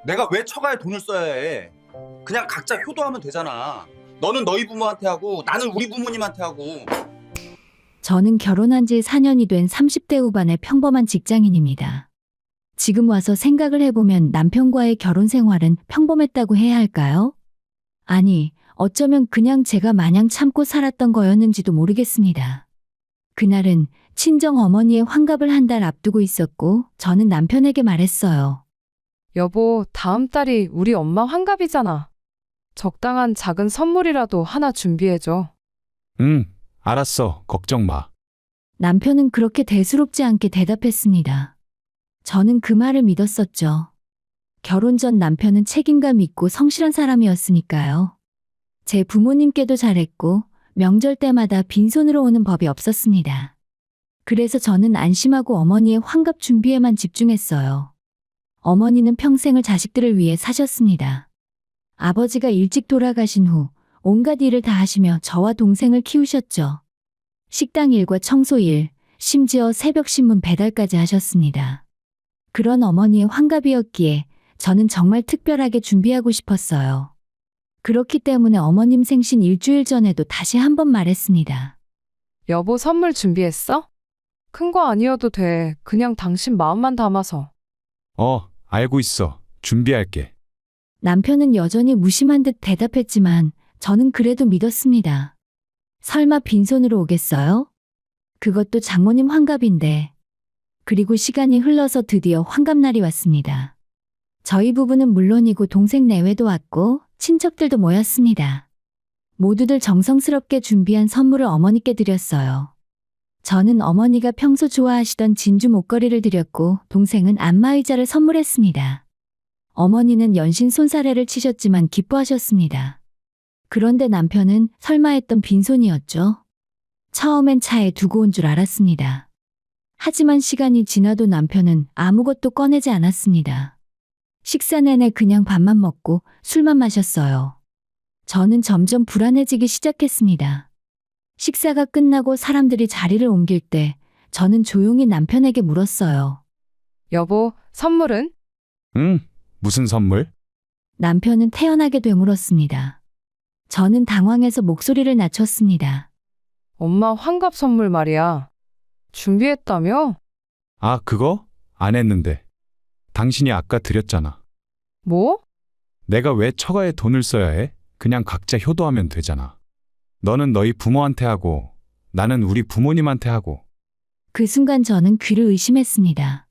내가 왜 처가에 돈을 써야 해? 그냥 각자 효도하면 되잖아. 너는 너희 부모한테 하고 나는 우리 부모님한테 하고. 저는 결혼한 지 4년이 된 30대 후반의 평범한 직장인입니다. 지금 와서 생각을 해보면 남편과의 결혼 생활은 평범했다고 해야 할까요? 아니, 어쩌면 그냥 제가 마냥 참고 살았던 거였는지도 모르겠습니다. 그날은 친정 어머니의 환갑을 한 달 앞두고 있었고, 저는 남편에게 말했어요. 여보, 다음 달이 우리 엄마 환갑이잖아. 적당한 작은 선물이라도 하나 준비해줘. 응, 알았어. 걱정 마. 남편은 그렇게 대수롭지 않게 대답했습니다. 저는 그 말을 믿었었죠. 결혼 전 남편은 책임감 있고 성실한 사람이었으니까요. 제 부모님께도 잘했고 명절 때마다 빈손으로 오는 법이 없었습니다. 그래서 저는 안심하고 어머니의 환갑 준비에만 집중했어요. 어머니는 평생을 자식들을 위해 사셨습니다. 아버지가 일찍 돌아가신 후 온갖 일을 다 하시며 저와 동생을 키우셨죠. 식당 일과 청소 일, 심지어 새벽 신문 배달까지 하셨습니다. 그런 어머니의 환갑이었기에 저는 정말 특별하게 준비하고 싶었어요. 그렇기 때문에 어머님 생신 일주일 전에도 다시 한 번 말했습니다. 여보, 선물 준비했어? 큰 거 아니어도 돼. 그냥 당신 마음만 담아서. 알고 있어. 준비할게. 남편은 여전히 무심한 듯 대답했지만 저는 그래도 믿었습니다. 설마 빈손으로 오겠어요? 그것도 장모님 환갑인데. 그리고 시간이 흘러서 드디어 환갑날이 왔습니다. 저희 부부는 물론이고 동생 내외도 왔고 친척들도 모였습니다. 모두들 정성스럽게 준비한 선물을 어머니께 드렸어요. 저는 어머니가 평소 좋아하시던 진주 목걸이를 드렸고 동생은 안마의자를 선물했습니다. 어머니는 연신 손사래를 치셨지만 기뻐하셨습니다. 그런데 남편은 설마 했던 빈손이었죠. 처음엔 차에 두고 온 줄 알았습니다. 하지만 시간이 지나도 남편은 아무것도 꺼내지 않았습니다. 식사 내내 그냥 밥만 먹고 술만 마셨어요. 저는 점점 불안해지기 시작했습니다. 식사가 끝나고 사람들이 자리를 옮길 때 저는 조용히 남편에게 물었어요. 여보, 선물은? 응, 무슨 선물? 남편은 태연하게 되물었습니다. 저는 당황해서 목소리를 낮췄습니다. 엄마 환갑 선물 말이야. 준비했다며? 아, 그거? 안 했는데. 당신이 아까 드렸잖아. 뭐? 내가 왜 처가에 돈을 써야 해? 그냥 각자 효도하면 되잖아. 너는 너희 부모한테 하고, 나는 우리 부모님한테 하고. 그 순간 저는 귀를 의심했습니다.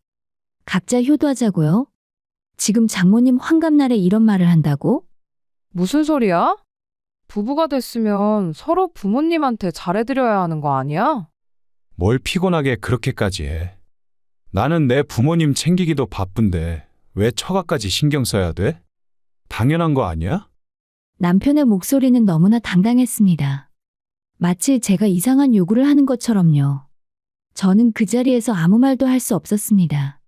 각자 효도하자고요? 지금 장모님 환갑날에 이런 말을 한다고? 무슨 소리야? 부부가 됐으면 서로 부모님한테 잘해드려야 하는 거 아니야? 뭘 피곤하게 그렇게까지 해. 나는 내 부모님 챙기기도 바쁜데 왜 처가까지 신경 써야 돼? 당연한 거 아니야? 남편의 목소리는 너무나 당당했습니다. 마치 제가 이상한 요구를 하는 것처럼요. 저는 그 자리에서 아무 말도 할 수 없었습니다.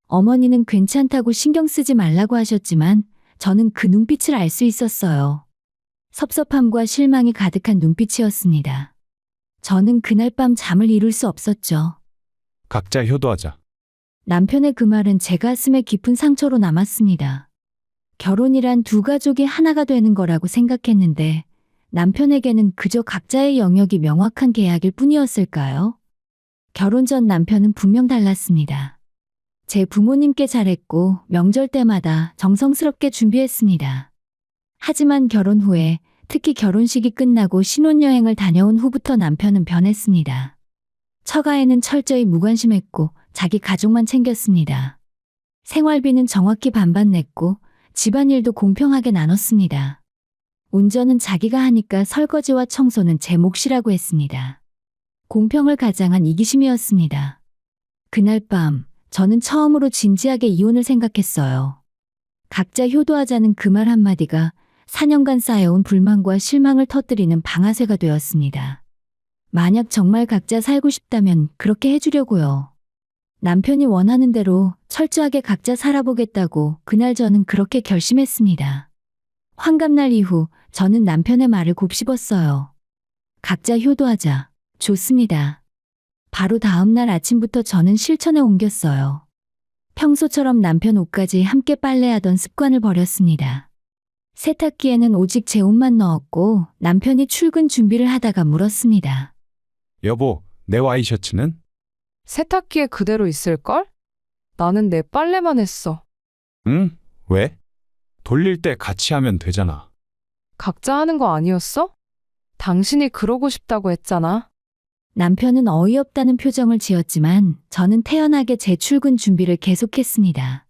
어머니는 괜찮다고 신경 쓰지 말라고 하셨지만 저는 그 눈빛을 알 수 있었어요. 섭섭함과 실망이 가득한 눈빛이었습니다. 저는 그날 밤 잠을 이룰 수 없었죠. 각자 효도하자. 남편의 그 말은 제 가슴에 깊은 상처로 남았습니다. 결혼이란 두 가족이 하나가 되는 거라고 생각했는데 남편에게는 그저 각자의 영역이 명확한 계약일 뿐이었을까요? 결혼 전 남편은 분명 달랐습니다. 제 부모님께 잘했고 명절 때마다 정성스럽게 준비했습니다. 하지만 결혼 후에 특히 결혼식이 끝나고 신혼여행을 다녀온 후부터 남편은 변했습니다. 처가에는 철저히 무관심했고 자기 가족만 챙겼습니다. 생활비는 정확히 반반 냈고 집안일도 공평하게 나눴습니다. 운전은 자기가 하니까 설거지와 청소는 제 몫이라고 했습니다. 공평을 가장한 이기심이었습니다. 그날 밤 저는 처음으로 진지하게 이혼을 생각했어요. 각자 효도하자는 그 말 한마디가 4년간 쌓여온 불만과 실망을 터뜨리는 방아쇠가 되었습니다. 만약 정말 각자 살고 싶다면 그렇게 해주려고요. 남편이 원하는 대로 철저하게 각자 살아보겠다고 그날 저는 그렇게 결심했습니다. 환갑날 이후 저는 남편의 말을 곱씹었어요. 각자 효도하자. 좋습니다. 바로 다음 날 아침부터 저는 실천에 옮겼어요. 평소처럼 남편 옷까지 함께 빨래하던 습관을 버렸습니다. 세탁기에는 오직 제 옷만 넣었고 남편이 출근 준비를 하다가 물었습니다. 여보, 내 와이셔츠는? 세탁기에 그대로 있을걸? 나는 내 빨래만 했어. 응? 왜? 돌릴 때 같이 하면 되잖아. 각자 하는 거 아니었어? 당신이 그러고 싶다고 했잖아. 남편은 어이없다는 표정을 지었지만 저는 태연하게 제 출근 준비를 계속했습니다.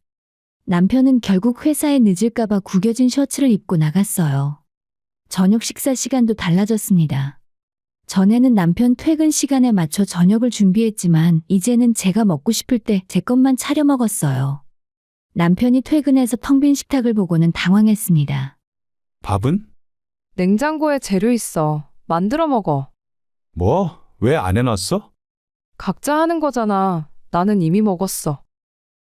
남편은 결국 회사에 늦을까봐 구겨진 셔츠를 입고 나갔어요. 저녁 식사 시간도 달라졌습니다. 전에는 남편 퇴근 시간에 맞춰 저녁을 준비했지만 이제는 제가 먹고 싶을 때 제 것만 차려 먹었어요. 남편이 퇴근해서 텅 빈 식탁을 보고는 당황했습니다. 밥은? 냉장고에 재료 있어. 만들어 먹어. 뭐? 왜 안 해놨어? 각자 하는 거잖아. 나는 이미 먹었어.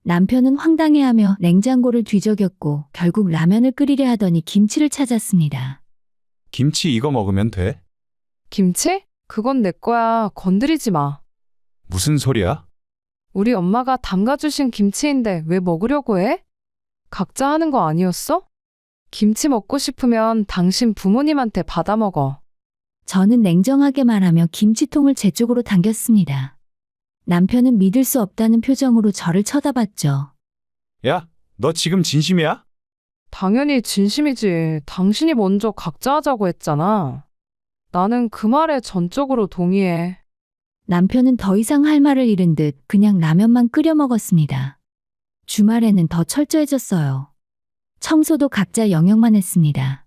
남편은 황당해하며 냉장고를 뒤적였고 결국 라면을 끓이려 하더니 김치를 찾았습니다. 김치 이거 먹으면 돼? 김치? 그건 내 거야. 건드리지 마. 무슨 소리야? 우리 엄마가 담가주신 김치인데 왜 먹으려고 해? 각자 하는 거 아니었어? 김치 먹고 싶으면 당신 부모님한테 받아 먹어. 저는 냉정하게 말하며 김치통을 제 쪽으로 당겼습니다. 남편은 믿을 수 없다는 표정으로 저를 쳐다봤죠. 야, 너 지금 진심이야? 당연히 진심이지. 당신이 먼저 각자 하자고 했잖아. 나는 그 말에 전적으로 동의해. 남편은 더 이상 할 말을 잃은 듯 그냥 라면만 끓여 먹었습니다. 주말에는 더 철저해졌어요. 청소도 각자 영역만 했습니다.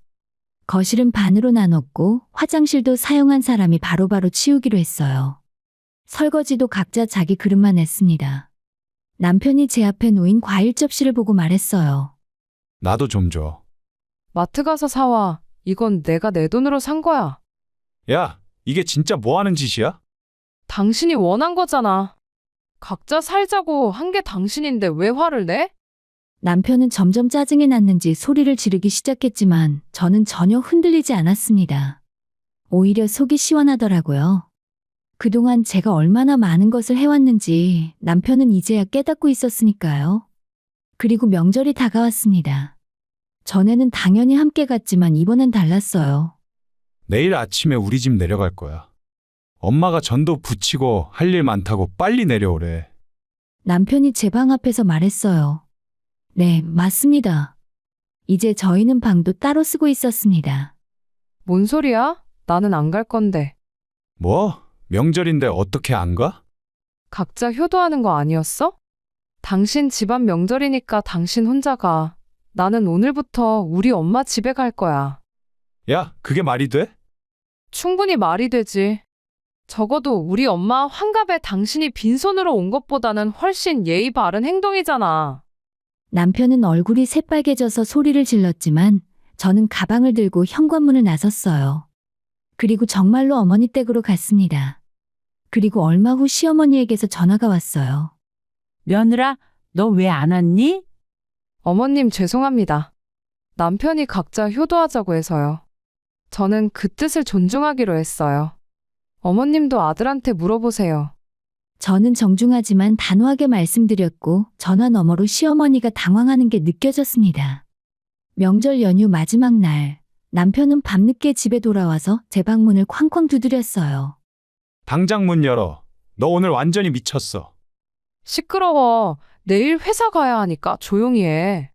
거실은 반으로 나눴고 화장실도 사용한 사람이 바로바로 치우기로 했어요. 설거지도 각자 자기 그릇만 했습니다. 남편이 제 앞에 놓인 과일 접시를 보고 말했어요. 나도 좀 줘. 마트 가서 사와. 이건 내가 내 돈으로 산 거야. 야, 이게 진짜 뭐 하는 짓이야? 당신이 원한 거잖아. 각자 살자고 한 게 당신인데 왜 화를 내? 남편은 점점 짜증이 났는지 소리를 지르기 시작했지만 저는 전혀 흔들리지 않았습니다. 오히려 속이 시원하더라고요. 그동안 제가 얼마나 많은 것을 해왔는지 남편은 이제야 깨닫고 있었으니까요. 그리고 명절이 다가왔습니다. 전에는 당연히 함께 갔지만 이번엔 달랐어요. 내일 아침에 우리 집 내려갈 거야. 엄마가 전도 부치고 할 일 많다고 빨리 내려오래. 남편이 제 방 앞에서 말했어요. 네, 맞습니다. 이제 저희는 방도 따로 쓰고 있었습니다. 뭔 소리야? 나는 안 갈 건데. 뭐? 명절인데 어떻게 안 가? 각자 효도하는 거 아니었어? 당신 집안 명절이니까 당신 혼자 가. 나는 오늘부터 우리 엄마 집에 갈 거야. 야, 그게 말이 돼? 충분히 말이 되지. 적어도 우리 엄마 환갑에 당신이 빈손으로 온 것보다는 훨씬 예의 바른 행동이잖아. 남편은 얼굴이 새빨개져서 소리를 질렀지만 저는 가방을 들고 현관문을 나섰어요. 그리고 정말로 어머니 댁으로 갔습니다. 그리고 얼마 후 시어머니에게서 전화가 왔어요. 며느라, 너 왜 안 왔니? 어머님 죄송합니다. 남편이 각자 효도하자고 해서요. 저는 그 뜻을 존중하기로 했어요. 어머님도 아들한테 물어보세요. 저는 정중하지만 단호하게 말씀드렸고 전화 너머로 시어머니가 당황하는 게 느껴졌습니다. 명절 연휴 마지막 날, 남편은 밤늦게 집에 돌아와서 제 방문을 쾅쾅 두드렸어요. 당장 문 열어. 너 오늘 완전히 미쳤어. 시끄러워. 내일 회사 가야 하니까 조용히 해.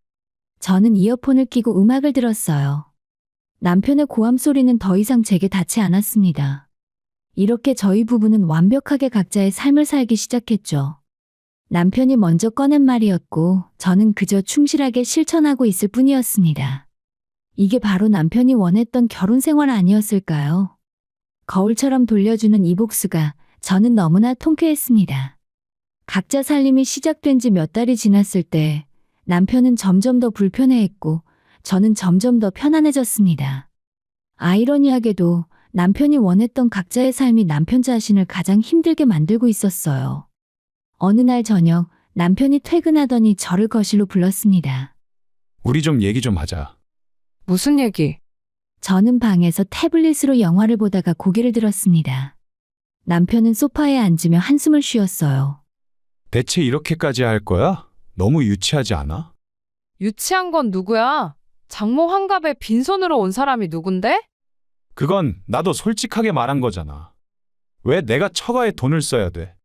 저는 이어폰을 끼고 음악을 들었어요. 남편의 고함 소리는 더 이상 제게 닿지 않았습니다. 이렇게 저희 부부는 완벽하게 각자의 삶을 살기 시작했죠. 남편이 먼저 꺼낸 말이었고 저는 그저 충실하게 실천하고 있을 뿐이었습니다. 이게 바로 남편이 원했던 결혼 생활 아니었을까요? 거울처럼 돌려주는 이 복수가 저는 너무나 통쾌했습니다. 각자 살림이 시작된 지 몇 달이 지났을 때 남편은 점점 더 불편해했고 저는 점점 더 편안해졌습니다. 아이러니하게도 남편이 원했던 각자의 삶이 남편 자신을 가장 힘들게 만들고 있었어요. 어느 날 저녁 남편이 퇴근하더니 저를 거실로 불렀습니다. 우리 좀 얘기 좀 하자. 무슨 얘기? 저는 방에서 태블릿으로 영화를 보다가 고개를 들었습니다. 남편은 소파에 앉으며 한숨을 쉬었어요. 대체 이렇게까지 할 거야? 너무 유치하지 않아? 유치한 건 누구야? 장모 환갑에 빈손으로 온 사람이 누군데? 그건 나도 솔직하게 말한 거잖아. 왜 내가 처가에 돈을 써야 돼?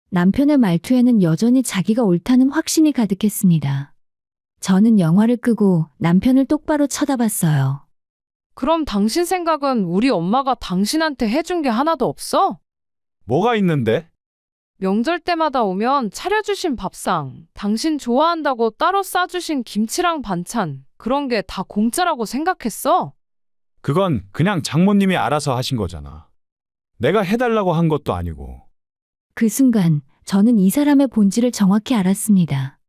남편의 말투에는 여전히 자기가 옳다는 확신이 가득했습니다. 저는 영화를 끄고 남편을 똑바로 쳐다봤어요. 그럼 당신 생각은 우리 엄마가 당신한테 해준 게 하나도 없어? 뭐가 있는데? 명절 때마다 오면 차려주신 밥상, 당신 좋아한다고 따로 싸주신 김치랑 반찬, 그런 게 다 공짜라고 생각했어? 그건 그냥 장모님이 알아서 하신 거잖아. 내가 해달라고 한 것도 아니고. 그 순간 저는 이 사람의 본질을 정확히 알았습니다.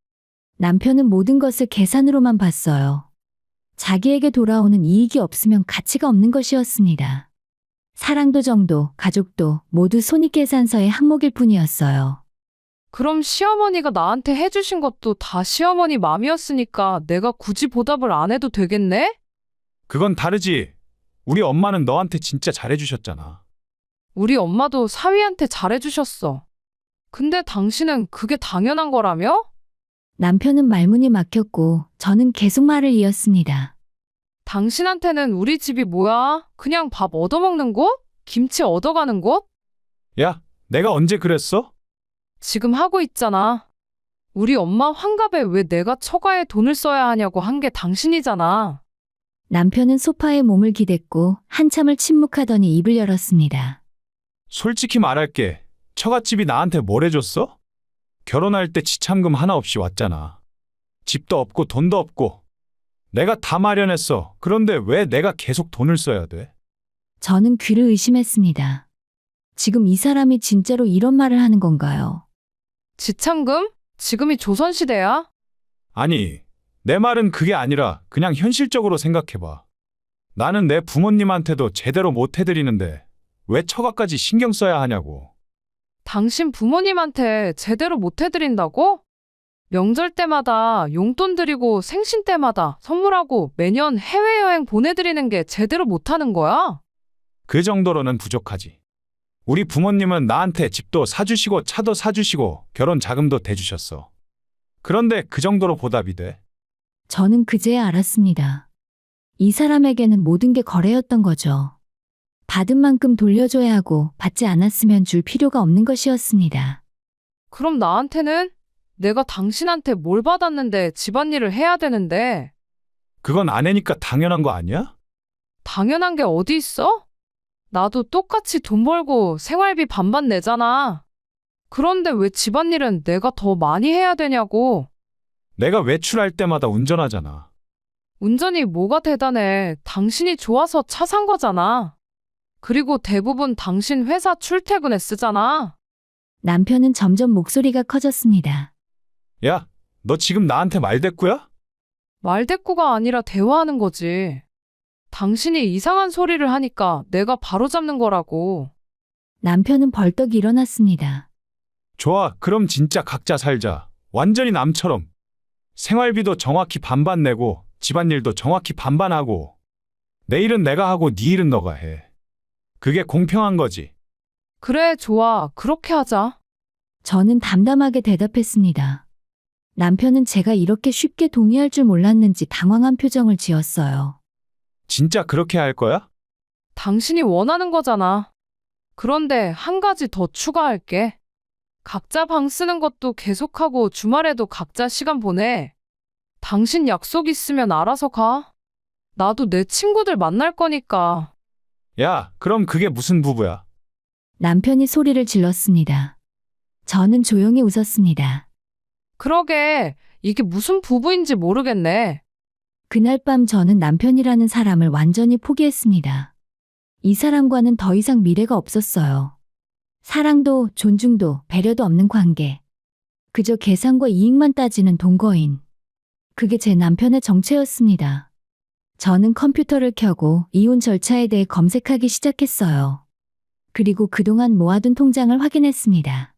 남편은 모든 것을 계산으로만 봤어요. 자기에게 돌아오는 이익이 없으면 가치가 없는 것이었습니다. 사랑도 정도, 가족도 모두 손익계산서의 항목일 뿐이었어요. 그럼 시어머니가 나한테 해주신 것도 다 시어머니 맘이었으니까 내가 굳이 보답을 안 해도 되겠네? 그건 다르지. 우리 엄마는 너한테 진짜 잘해주셨잖아. 우리 엄마도 사위한테 잘해주셨어. 근데 당신은 그게 당연한 거라며? 남편은 말문이 막혔고 저는 계속 말을 이었습니다. 당신한테는 우리 집이 뭐야? 그냥 밥 얻어먹는 곳? 김치 얻어가는 곳? 야, 내가 언제 그랬어? 지금 하고 있잖아. 우리 엄마 환갑에 왜 내가 처가에 돈을 써야 하냐고 한 게 당신이잖아. 남편은 소파에 몸을 기댔고 한참을 침묵하더니 입을 열었습니다. 솔직히 말할게. 처갓집이 나한테 뭘 해줬어? 결혼할 때 지참금 하나 없이 왔잖아. 집도 없고 돈도 없고. 내가 다 마련했어. 그런데 왜 내가 계속 돈을 써야 돼? 저는 귀를 의심했습니다. 지금 이 사람이 진짜로 이런 말을 하는 건가요? 지참금? 지금이 조선시대야? 아니, 내 말은 그게 아니라 그냥 현실적으로 생각해봐. 나는 내 부모님한테도 제대로 못 해드리는데 왜 처가까지 신경 써야 하냐고. 당신 부모님한테 제대로 못 해드린다고? 명절 때마다 용돈 드리고 생신 때마다 선물하고 매년 해외여행 보내드리는 게 제대로 못하는 거야? 그 정도로는 부족하지. 우리 부모님은 나한테 집도 사주시고 차도 사주시고 결혼 자금도 대주셨어. 그런데 그 정도로 보답이 돼? 저는 그제야 알았습니다. 이 사람에게는 모든 게 거래였던 거죠. 받은 만큼 돌려줘야 하고 받지 않았으면 줄 필요가 없는 것이었습니다. 그럼 나한테는? 내가 당신한테 뭘 받았는데 집안일을 해야 되는데 그건 아내니까 당연한 거 아니야? 당연한 게 어디 있어? 나도 똑같이 돈 벌고 생활비 반반 내잖아. 그런데 왜 집안일은 내가 더 많이 해야 되냐고. 내가 외출할 때마다 운전하잖아. 운전이 뭐가 대단해. 당신이 좋아서 차 산 거잖아. 그리고 대부분 당신 회사 출퇴근에 쓰잖아. 남편은 점점 목소리가 커졌습니다. 야, 너 지금 나한테 말대꾸야? 말대꾸가 아니라 대화하는 거지. 당신이 이상한 소리를 하니까 내가 바로잡는 거라고. 남편은 벌떡 일어났습니다. 좋아, 그럼 진짜 각자 살자. 완전히 남처럼. 생활비도 정확히 반반 내고 집안일도 정확히 반반하고 내 일은 내가 하고 네 일은 너가 해. 그게 공평한 거지. 그래, 좋아. 그렇게 하자. 저는 담담하게 대답했습니다. 남편은 제가 이렇게 쉽게 동의할 줄 몰랐는지 당황한 표정을 지었어요. 진짜 그렇게 할 거야? 당신이 원하는 거잖아. 그런데 한 가지 더 추가할게. 각자 방 쓰는 것도 계속하고 주말에도 각자 시간 보내. 당신 약속 있으면 알아서 가. 나도 내 친구들 만날 거니까. 야, 그럼 그게 무슨 부부야? 남편이 소리를 질렀습니다. 저는 조용히 웃었습니다. 그러게, 이게 무슨 부부인지 모르겠네. 그날 밤 저는 남편이라는 사람을 완전히 포기했습니다. 이 사람과는 더 이상 미래가 없었어요. 사랑도 존중도 배려도 없는 관계. 그저 계산과 이익만 따지는 동거인. 그게 제 남편의 정체였습니다. 저는 컴퓨터를 켜고 이혼 절차에 대해 검색하기 시작했어요. 그리고 그동안 모아둔 통장을 확인했습니다.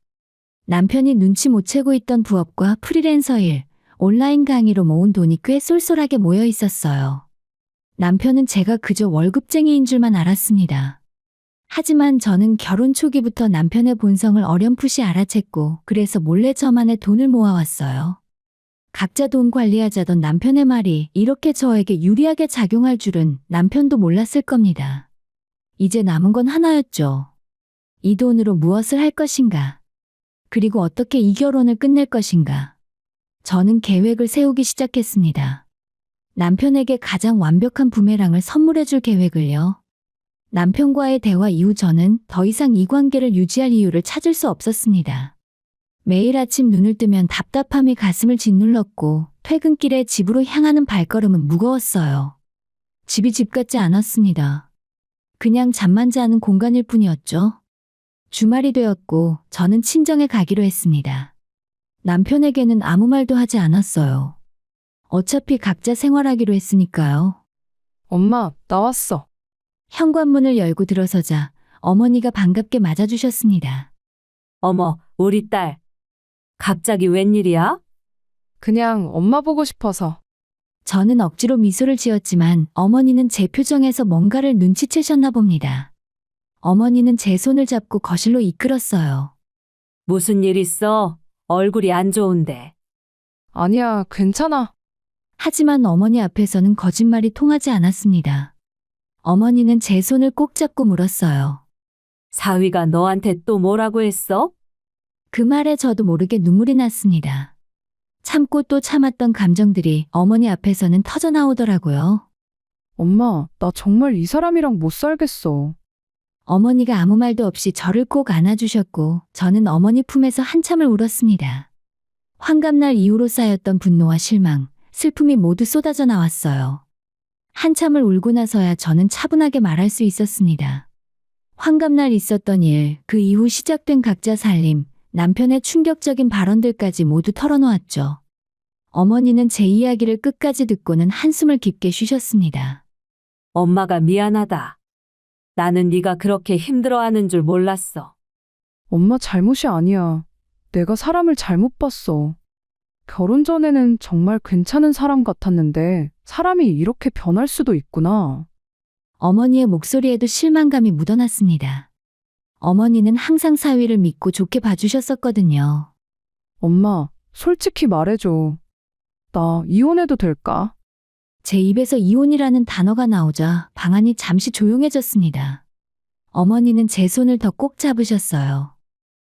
남편이 눈치 못 채고 있던 부업과 프리랜서 일, 온라인 강의로 모은 돈이 꽤 쏠쏠하게 모여 있었어요. 남편은 제가 그저 월급쟁이인 줄만 알았습니다. 하지만 저는 결혼 초기부터 남편의 본성을 어렴풋이 알아챘고 그래서 몰래 저만의 돈을 모아왔어요. 각자 돈 관리하자던 남편의 말이 이렇게 저에게 유리하게 작용할 줄은 남편도 몰랐을 겁니다. 이제 남은 건 하나였죠. 이 돈으로 무엇을 할 것인가? 그리고 어떻게 이 결혼을 끝낼 것인가? 저는 계획을 세우기 시작했습니다. 남편에게 가장 완벽한 부메랑을 선물해 줄 계획을요. 남편과의 대화 이후 저는 더 이상 이 관계를 유지할 이유를 찾을 수 없었습니다. 매일 아침 눈을 뜨면 답답함이 가슴을 짓눌렀고 퇴근길에 집으로 향하는 발걸음은 무거웠어요. 집이 집 같지 않았습니다. 그냥 잠만 자는 공간일 뿐이었죠. 주말이 되었고 저는 친정에 가기로 했습니다. 남편에게는 아무 말도 하지 않았어요. 어차피 각자 생활하기로 했으니까요. 엄마, 나왔어. 현관문을 열고 들어서자 어머니가 반갑게 맞아주셨습니다. 어머, 우리 딸. 갑자기 웬일이야? 그냥 엄마 보고 싶어서. 저는 억지로 미소를 지었지만 어머니는 제 표정에서 뭔가를 눈치채셨나 봅니다. 어머니는 제 손을 잡고 거실로 이끌었어요. 무슨 일 있어? 얼굴이 안 좋은데. 아니야, 괜찮아. 하지만 어머니 앞에서는 거짓말이 통하지 않았습니다. 어머니는 제 손을 꼭 잡고 물었어요. 사위가 너한테 또 뭐라고 했어? 그 말에 저도 모르게 눈물이 났습니다. 참고 또 참았던 감정들이 어머니 앞에서는 터져나오더라고요. 엄마, 나 정말 이 사람이랑 못 살겠어. 어머니가 아무 말도 없이 저를 꼭 안아주셨고 저는 어머니 품에서 한참을 울었습니다. 환갑날 이후로 쌓였던 분노와 실망, 슬픔이 모두 쏟아져 나왔어요. 한참을 울고 나서야 저는 차분하게 말할 수 있었습니다. 환갑날 있었던 일, 그 이후 시작된 각자 살림, 남편의 충격적인 발언들까지 모두 털어놓았죠. 어머니는 제 이야기를 끝까지 듣고는 한숨을 깊게 쉬셨습니다. 엄마가 미안하다. 나는 네가 그렇게 힘들어하는 줄 몰랐어. 엄마 잘못이 아니야. 내가 사람을 잘못 봤어. 결혼 전에는 정말 괜찮은 사람 같았는데 사람이 이렇게 변할 수도 있구나. 어머니의 목소리에도 실망감이 묻어났습니다. 어머니는 항상 사위를 믿고 좋게 봐주셨었거든요. 엄마, 솔직히 말해줘. 나 이혼해도 될까? 제 입에서 이혼이라는 단어가 나오자 방안이 잠시 조용해졌습니다. 어머니는 제 손을 더 꼭 잡으셨어요.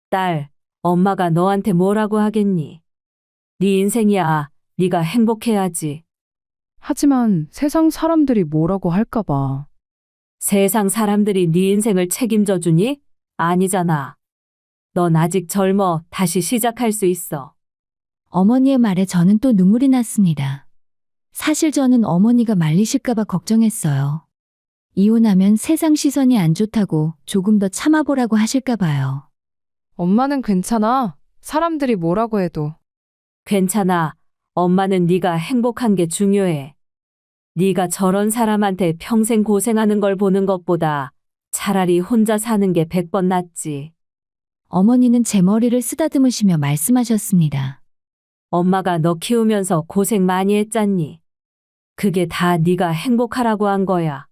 딸, 엄마가 너한테 뭐라고 하겠니? 네 인생이야. 네가 행복해야지. 하지만 세상 사람들이 뭐라고 할까봐. 세상 사람들이 네 인생을 책임져 주니? 아니잖아. 넌 아직 젊어. 다시 시작할 수 있어. 어머니의 말에 저는 또 눈물이 났습니다. 사실 저는 어머니가 말리실까봐 걱정했어요. 이혼하면 세상 시선이 안 좋다고 조금 더 참아보라고 하실까봐요. 엄마는 괜찮아. 사람들이 뭐라고 해도. 괜찮아. 엄마는 네가 행복한 게 중요해. 네가 저런 사람한테 평생 고생하는 걸 보는 것보다 차라리 혼자 사는 게 100번 낫지. 어머니는 제 머리를 쓰다듬으시며 말씀하셨습니다. 엄마가 너 키우면서 고생 많이 했잖니. 그게 다 네가 행복하라고 한 거야.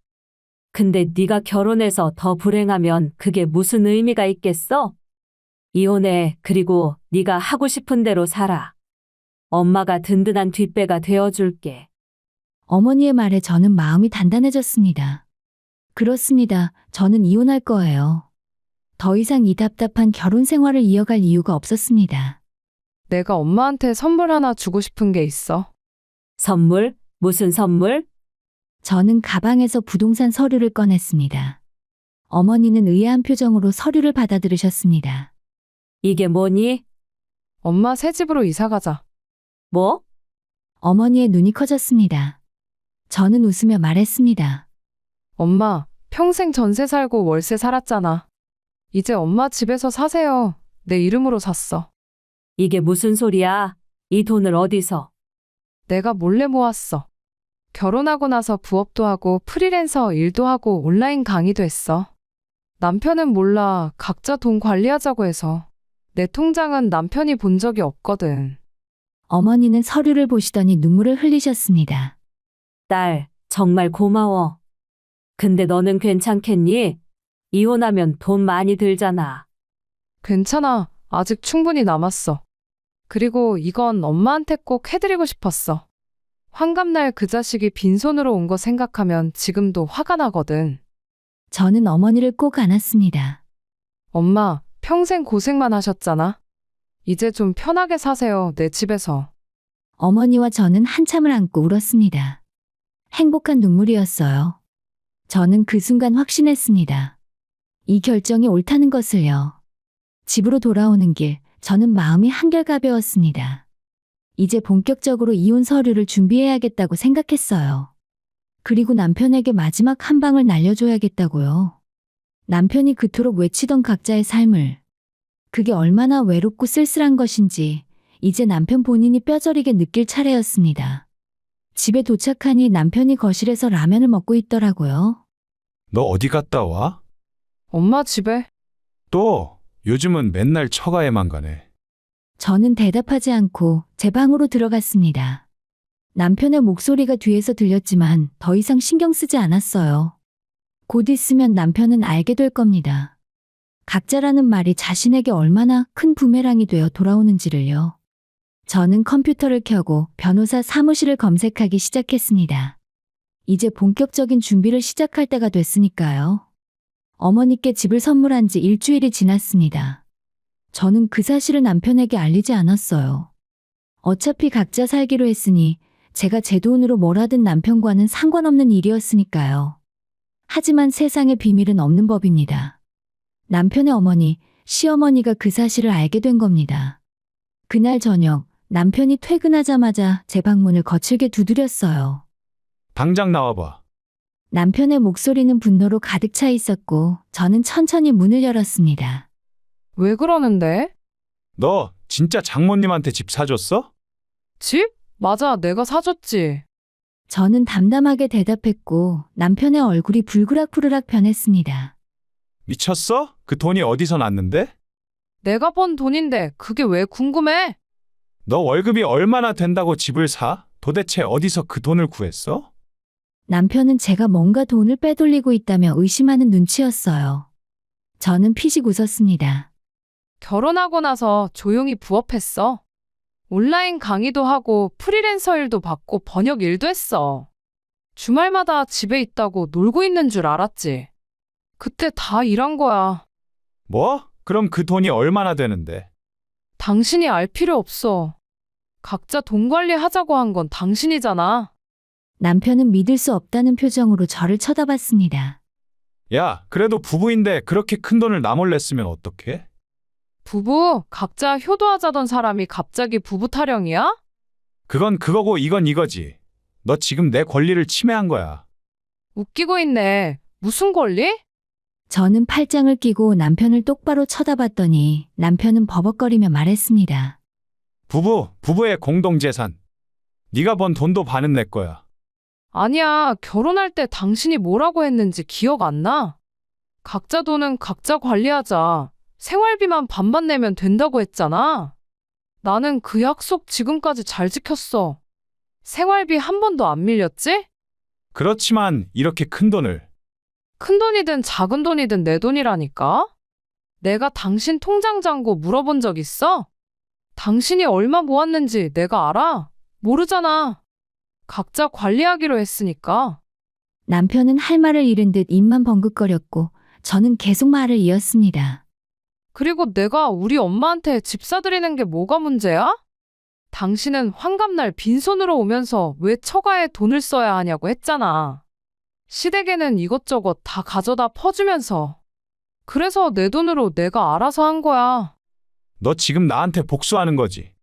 근데 네가 결혼해서 더 불행하면 그게 무슨 의미가 있겠어? 이혼해. 그리고 네가 하고 싶은 대로 살아. 엄마가 든든한 뒷배가 되어줄게. 어머니의 말에 저는 마음이 단단해졌습니다. 그렇습니다. 저는 이혼할 거예요. 더 이상 이 답답한 결혼 생활을 이어갈 이유가 없었습니다. 내가 엄마한테 선물 하나 주고 싶은 게 있어. 선물? 무슨 선물? 저는 가방에서 부동산 서류를 꺼냈습니다. 어머니는 의아한 표정으로 서류를 받아들으셨습니다. 이게 뭐니? 엄마 새 집으로 이사 가자. 뭐? 어머니의 눈이 커졌습니다. 저는 웃으며 말했습니다. 엄마, 평생 전세 살고 월세 살았잖아. 이제 엄마 집에서 사세요. 내 이름으로 샀어. 이게 무슨 소리야? 이 돈을 어디서? 내가 몰래 모았어. 결혼하고 나서 부업도 하고 프리랜서 일도 하고 온라인 강의도 했어. 남편은 몰라. 각자 돈 관리하자고 해서. 내 통장은 남편이 본 적이 없거든. 어머니는 서류를 보시더니 눈물을 흘리셨습니다. 딸, 정말 고마워. 근데 너는 괜찮겠니? 이혼하면 돈 많이 들잖아. 괜찮아. 아직 충분히 남았어. 그리고 이건 엄마한테 꼭 해드리고 싶었어. 환갑날 그 자식이 빈손으로 온 거 생각하면 지금도 화가 나거든. 저는 어머니를 꼭 안았습니다. 엄마, 평생 고생만 하셨잖아. 이제 좀 편하게 사세요, 내 집에서. 어머니와 저는 한참을 안고 울었습니다. 행복한 눈물이었어요. 저는 그 순간 확신했습니다. 이 결정이 옳다는 것을요. 집으로 돌아오는 길, 저는 마음이 한결 가벼웠습니다. 이제 본격적으로 이혼 서류를 준비해야겠다고 생각했어요. 그리고 남편에게 마지막 한 방을 날려줘야겠다고요. 남편이 그토록 외치던 각자의 삶을, 그게 얼마나 외롭고 쓸쓸한 것인지 이제 남편 본인이 뼈저리게 느낄 차례였습니다. 집에 도착하니 남편이 거실에서 라면을 먹고 있더라고요. 너 어디 갔다 와? 엄마 집에. 또 요즘은 맨날 처가에만 가네. 저는 대답하지 않고 제 방으로 들어갔습니다. 남편의 목소리가 뒤에서 들렸지만 더 이상 신경 쓰지 않았어요. 곧 있으면 남편은 알게 될 겁니다. 각자라는 말이 자신에게 얼마나 큰 부메랑이 되어 돌아오는지를요. 저는 컴퓨터를 켜고 변호사 사무실을 검색하기 시작했습니다. 이제 본격적인 준비를 시작할 때가 됐으니까요. 어머니께 집을 선물한 지 일주일이 지났습니다. 저는 그 사실을 남편에게 알리지 않았어요. 어차피 각자 살기로 했으니 제가 제 돈으로 뭘 하든 남편과는 상관없는 일이었으니까요. 하지만 세상에 비밀은 없는 법입니다. 남편의 어머니, 시어머니가 그 사실을 알게 된 겁니다. 그날 저녁 남편이 퇴근하자마자 제 방문을 거칠게 두드렸어요. 당장 나와봐. 남편의 목소리는 분노로 가득 차 있었고 저는 천천히 문을 열었습니다. 왜 그러는데? 너 진짜 장모님한테 집 사줬어? 집? 맞아, 내가 사줬지. 저는 담담하게 대답했고 남편의 얼굴이 불그락부르락 변했습니다. 미쳤어? 그 돈이 어디서 났는데? 내가 번 돈인데 그게 왜 궁금해? 너 월급이 얼마나 된다고 집을 사? 도대체 어디서 그 돈을 구했어? 남편은 제가 뭔가 돈을 빼돌리고 있다며 의심하는 눈치였어요. 저는 피식 웃었습니다. 결혼하고 나서 조용히 부업했어. 온라인 강의도 하고 프리랜서 일도 받고 번역 일도 했어. 주말마다 집에 있다고 놀고 있는 줄 알았지. 그때 다 일한 거야. 뭐? 그럼 그 돈이 얼마나 되는데? 당신이 알 필요 없어. 각자 돈 관리하자고 한 건 당신이잖아. 남편은 믿을 수 없다는 표정으로 저를 쳐다봤습니다. 야, 그래도 부부인데 그렇게 큰 돈을 나 몰래 쓰면 어떡해? 부부, 각자 효도하자던 사람이 갑자기 부부 타령이야? 그건 그거고 이건 이거지. 너 지금 내 권리를 침해한 거야. 웃기고 있네. 무슨 권리? 저는 팔짱을 끼고 남편을 똑바로 쳐다봤더니 남편은 버벅거리며 말했습니다. 부부의 공동재산. 네가 번 돈도 반은 내 거야. 아니야, 결혼할 때 당신이 뭐라고 했는지 기억 안 나? 각자 돈은 각자 관리하자. 생활비만 반반 내면 된다고 했잖아. 나는 그 약속 지금까지 잘 지켰어. 생활비 한 번도 안 밀렸지? 그렇지만 이렇게 큰 돈을. 큰 돈이든 작은 돈이든 내 돈이라니까? 내가 당신 통장 잔고 물어본 적 있어? 당신이 얼마 모았는지 내가 알아? 모르잖아. 각자 관리하기로 했으니까. 남편은 할 말을 잃은 듯 입만 벙긋거렸고 저는 계속 말을 이었습니다. 그리고 내가 우리 엄마한테 집 사드리는 게 뭐가 문제야? 당신은 환갑날 빈손으로 오면서 왜 처가에 돈을 써야 하냐고 했잖아. 시댁에는 이것저것 다 가져다 퍼주면서. 그래서 내 돈으로 내가 알아서 한 거야. 너 지금 나한테 복수하는 거지.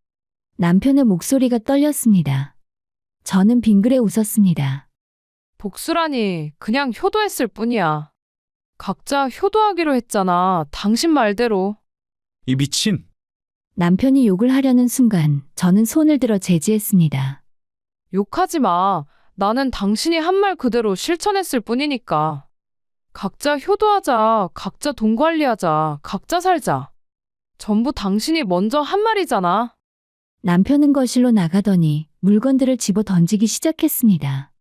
남편의 목소리가 떨렸습니다. 저는 빙그레 웃었습니다. 복수라니 그냥 효도했을 뿐이야. 각자 효도하기로 했잖아. 당신 말대로. 이 미친. 남편이 욕을 하려는 순간 저는 손을 들어 제지했습니다. 욕하지 마. 나는 당신이 한 말 그대로 실천했을 뿐이니까. 각자 효도하자. 각자 돈 관리하자. 각자 살자. 전부 당신이 먼저 한 말이잖아. 남편은 거실로 나가더니 물건들을 집어 던지기 시작했습니다.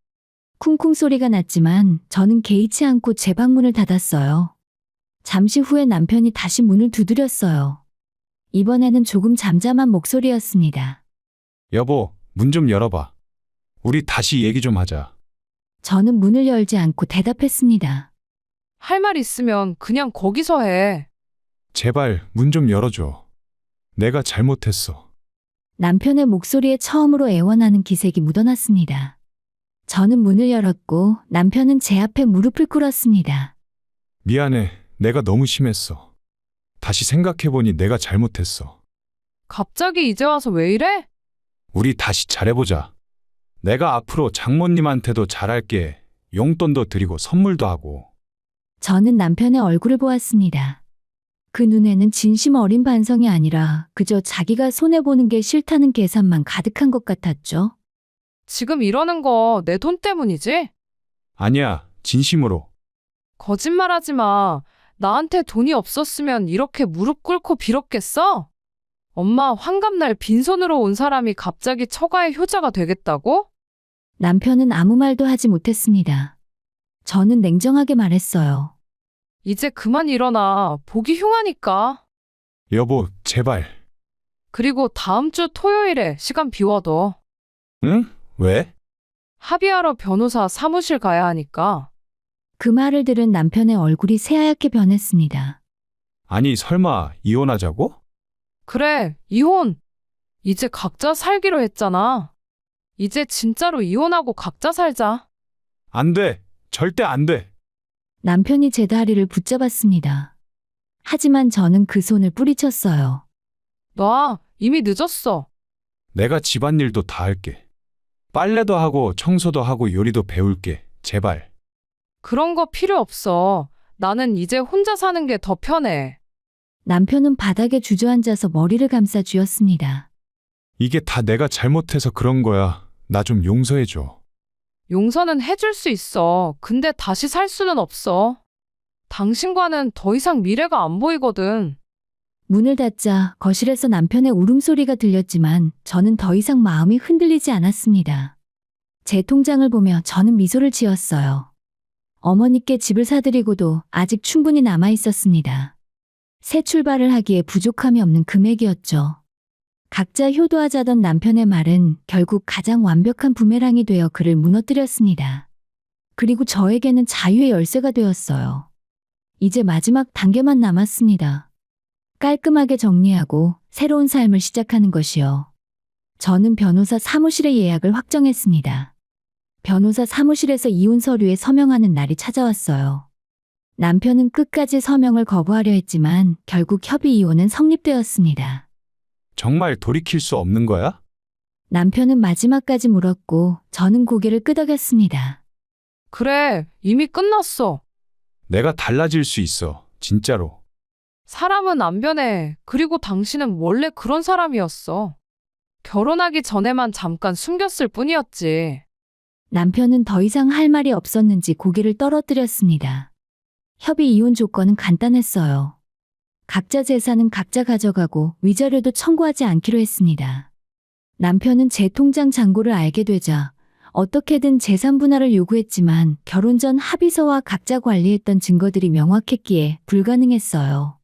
쿵쿵 소리가 났지만 저는 개의치 않고 제 방문을 닫았어요. 잠시 후에 남편이 다시 문을 두드렸어요. 이번에는 조금 잠잠한 목소리였습니다. 여보, 문 좀 열어봐. 우리 다시 얘기 좀 하자. 저는 문을 열지 않고 대답했습니다. 할 말 있으면 그냥 거기서 해. 제발 문 좀 열어줘. 내가 잘못했어. 남편의 목소리에 처음으로 애원하는 기색이 묻어났습니다. 저는 문을 열었고 남편은 제 앞에 무릎을 꿇었습니다. 미안해. 내가 너무 심했어. 다시 생각해보니 내가 잘못했어. 갑자기 이제 와서 왜 이래? 우리 다시 잘해보자. 내가 앞으로 장모님한테도 잘할게. 용돈도 드리고 선물도 하고. 저는 남편의 얼굴을 보았습니다. 그 눈에는 진심 어린 반성이 아니라 그저 자기가 손해보는 게 싫다는 계산만 가득한 것 같았죠. 지금 이러는 거 내 돈 때문이지? 아니야, 진심으로. 거짓말하지 마. 나한테 돈이 없었으면 이렇게 무릎 꿇고 빌었겠어? 엄마 환갑날 빈손으로 온 사람이 갑자기 처가의 효자가 되겠다고? 남편은 아무 말도 하지 못했습니다. 저는 냉정하게 말했어요. 이제 그만 일어나. 보기 흉하니까. 여보, 제발. 그리고 다음 주 토요일에 시간 비워둬. 응? 왜? 합의하러 변호사 사무실 가야 하니까. 그 말을 들은 남편의 얼굴이 새하얗게 변했습니다. 아니, 설마 이혼하자고? 그래, 이혼. 이제 각자 살기로 했잖아. 이제 진짜로 이혼하고 각자 살자. 안 돼. 절대 안 돼. 남편이 제 다리를 붙잡았습니다. 하지만 저는 그 손을 뿌리쳤어요. 놔, 이미 늦었어. 내가 집안일도 다 할게. 빨래도 하고 청소도 하고 요리도 배울게. 제발. 그런 거 필요 없어. 나는 이제 혼자 사는 게 더 편해. 남편은 바닥에 주저앉아서 머리를 감싸 쥐었습니다. 이게 다 내가 잘못해서 그런 거야. 나 좀 용서해줘. 용서는 해줄 수 있어. 근데 다시 살 수는 없어. 당신과는 더 이상 미래가 안 보이거든. 문을 닫자 거실에서 남편의 울음소리가 들렸지만 저는 더 이상 마음이 흔들리지 않았습니다. 제 통장을 보며 저는 미소를 지었어요. 어머니께 집을 사드리고도 아직 충분히 남아 있었습니다. 새 출발을 하기에 부족함이 없는 금액이었죠. 각자 효도하자던 남편의 말은 결국 가장 완벽한 부메랑이 되어 그를 무너뜨렸습니다. 그리고 저에게는 자유의 열쇠가 되었어요. 이제 마지막 단계만 남았습니다. 깔끔하게 정리하고 새로운 삶을 시작하는 것이요. 저는 변호사 사무실의 예약을 확정했습니다. 변호사 사무실에서 이혼 서류에 서명하는 날이 찾아왔어요. 남편은 끝까지 서명을 거부하려 했지만 결국 협의 이혼은 성립되었습니다. 정말 돌이킬 수 없는 거야? 남편은 마지막까지 물었고 저는 고개를 끄덕였습니다. 그래, 이미 끝났어. 내가 달라질 수 있어. 진짜로. 사람은 안 변해. 그리고 당신은 원래 그런 사람이었어. 결혼하기 전에만 잠깐 숨겼을 뿐이었지. 남편은 더 이상 할 말이 없었는지 고개를 떨어뜨렸습니다. 협의 이혼 조건은 간단했어요. 각자 재산은 각자 가져가고 위자료도 청구하지 않기로 했습니다. 남편은 제 통장 잔고를 알게 되자 어떻게든 재산 분할을 요구했지만 결혼 전 합의서와 각자 관리했던 증거들이 명확했기에 불가능했어요.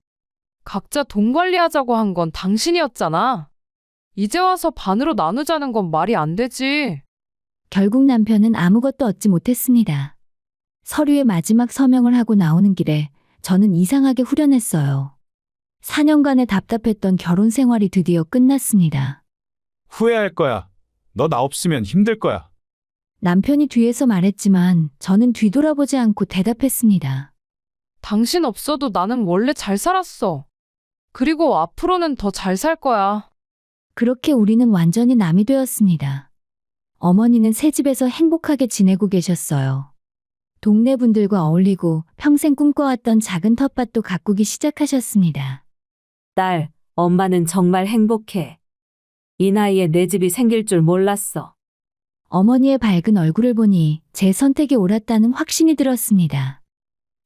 각자 돈 관리하자고 한 건 당신이었잖아. 이제 와서 반으로 나누자는 건 말이 안 되지. 결국 남편은 아무것도 얻지 못했습니다. 서류에 마지막 서명을 하고 나오는 길에 저는 이상하게 후련했어요. 4년간의 답답했던 결혼 생활이 드디어 끝났습니다. 후회할 거야. 너 나 없으면 힘들 거야. 남편이 뒤에서 말했지만 저는 뒤돌아보지 않고 대답했습니다. 당신 없어도 나는 원래 잘 살았어. 그리고 앞으로는 더 잘 살 거야. 그렇게 우리는 완전히 남이 되었습니다. 어머니는 새 집에서 행복하게 지내고 계셨어요. 동네 분들과 어울리고 평생 꿈꿔왔던 작은 텃밭도 가꾸기 시작하셨습니다. 딸, 엄마는 정말 행복해. 이 나이에 내 집이 생길 줄 몰랐어. 어머니의 밝은 얼굴을 보니 제 선택이 옳았다는 확신이 들었습니다.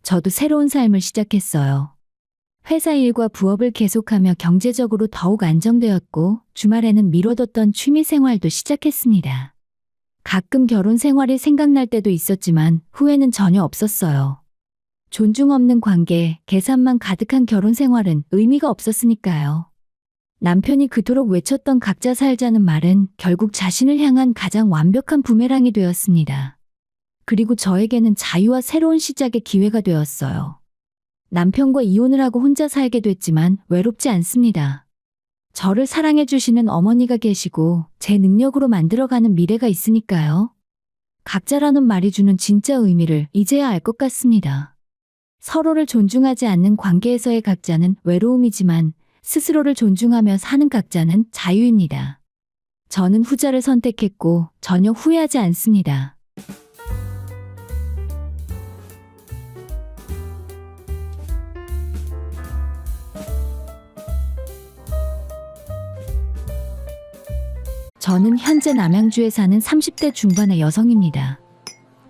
저도 새로운 삶을 시작했어요. 회사 일과 부업을 계속하며 경제적으로 더욱 안정되었고 주말에는 미뤄뒀던 취미 생활도 시작했습니다. 가끔 결혼 생활이 생각날 때도 있었지만 후회는 전혀 없었어요. 존중 없는 관계, 계산만 가득한 결혼 생활은 의미가 없었으니까요. 남편이 그토록 외쳤던 각자 살자는 말은 결국 자신을 향한 가장 완벽한 부메랑이 되었습니다. 그리고 저에게는 자유와 새로운 시작의 기회가 되었어요. 남편과 이혼을 하고 혼자 살게 됐지만 외롭지 않습니다. 저를 사랑해 주시는 어머니가 계시고 제 능력으로 만들어가는 미래가 있으니까요. 각자라는 말이 주는 진짜 의미를 이제야 알 것 같습니다. 서로를 존중하지 않는 관계에서의 각자는 외로움이지만 스스로를 존중하며 사는 각자는 자유입니다. 저는 후자를 선택했고 전혀 후회하지 않습니다. 저는 현재 남양주에 사는 30대 중반의 여성입니다.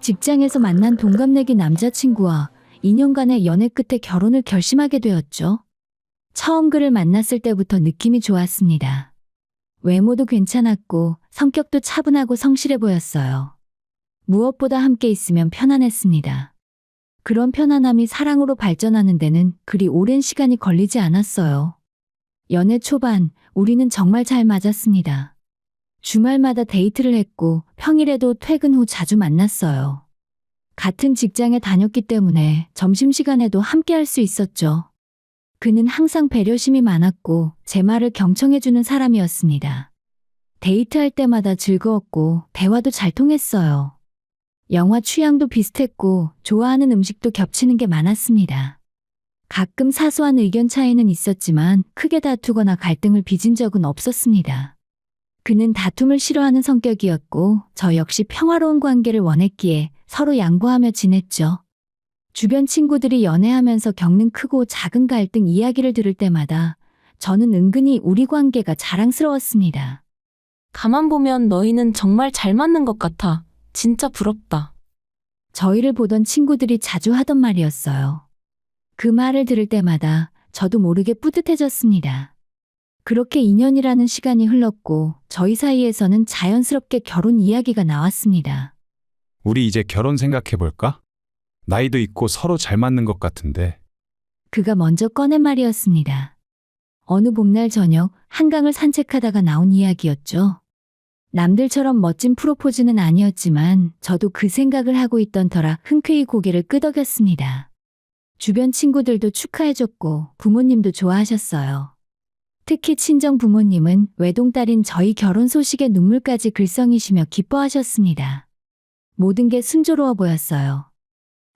직장에서 만난 동갑내기 남자친구와 2년간의 연애 끝에 결혼을 결심하게 되었죠. 처음 그를 만났을 때부터 느낌이 좋았습니다. 외모도 괜찮았고 성격도 차분하고 성실해 보였어요. 무엇보다 함께 있으면 편안했습니다. 그런 편안함이 사랑으로 발전하는 데는 그리 오랜 시간이 걸리지 않았어요. 연애 초반 우리는 정말 잘 맞았습니다. 주말마다 데이트를 했고 평일에도 퇴근 후 자주 만났어요. 같은 직장에 다녔기 때문에 점심시간에도 함께 할 수 있었죠. 그는 항상 배려심이 많았고 제 말을 경청해주는 사람이었습니다. 데이트할 때마다 즐거웠고 대화도 잘 통했어요. 영화 취향도 비슷했고 좋아하는 음식도 겹치는 게 많았습니다. 가끔 사소한 의견 차이는 있었지만 크게 다투거나 갈등을 빚은 적은 없었습니다. 그는 다툼을 싫어하는 성격이었고 저 역시 평화로운 관계를 원했기에 서로 양보하며 지냈죠. 주변 친구들이 연애하면서 겪는 크고 작은 갈등 이야기를 들을 때마다 저는 은근히 우리 관계가 자랑스러웠습니다. 가만 보면 너희는 정말 잘 맞는 것 같아. 진짜 부럽다. 저희를 보던 친구들이 자주 하던 말이었어요. 그 말을 들을 때마다 저도 모르게 뿌듯해졌습니다. 그렇게 2년이라는 시간이 흘렀고 저희 사이에서는 자연스럽게 결혼 이야기가 나왔습니다. 우리 이제 결혼 생각해볼까? 나이도 있고 서로 잘 맞는 것 같은데. 그가 먼저 꺼낸 말이었습니다. 어느 봄날 저녁 한강을 산책하다가 나온 이야기였죠. 남들처럼 멋진 프로포즈는 아니었지만 저도 그 생각을 하고 있던 터라 흔쾌히 고개를 끄덕였습니다. 주변 친구들도 축하해줬고 부모님도 좋아하셨어요. 특히 친정 부모님은 외동딸인 저희 결혼 소식에 눈물까지 글썽이시며 기뻐하셨습니다. 모든 게 순조로워 보였어요.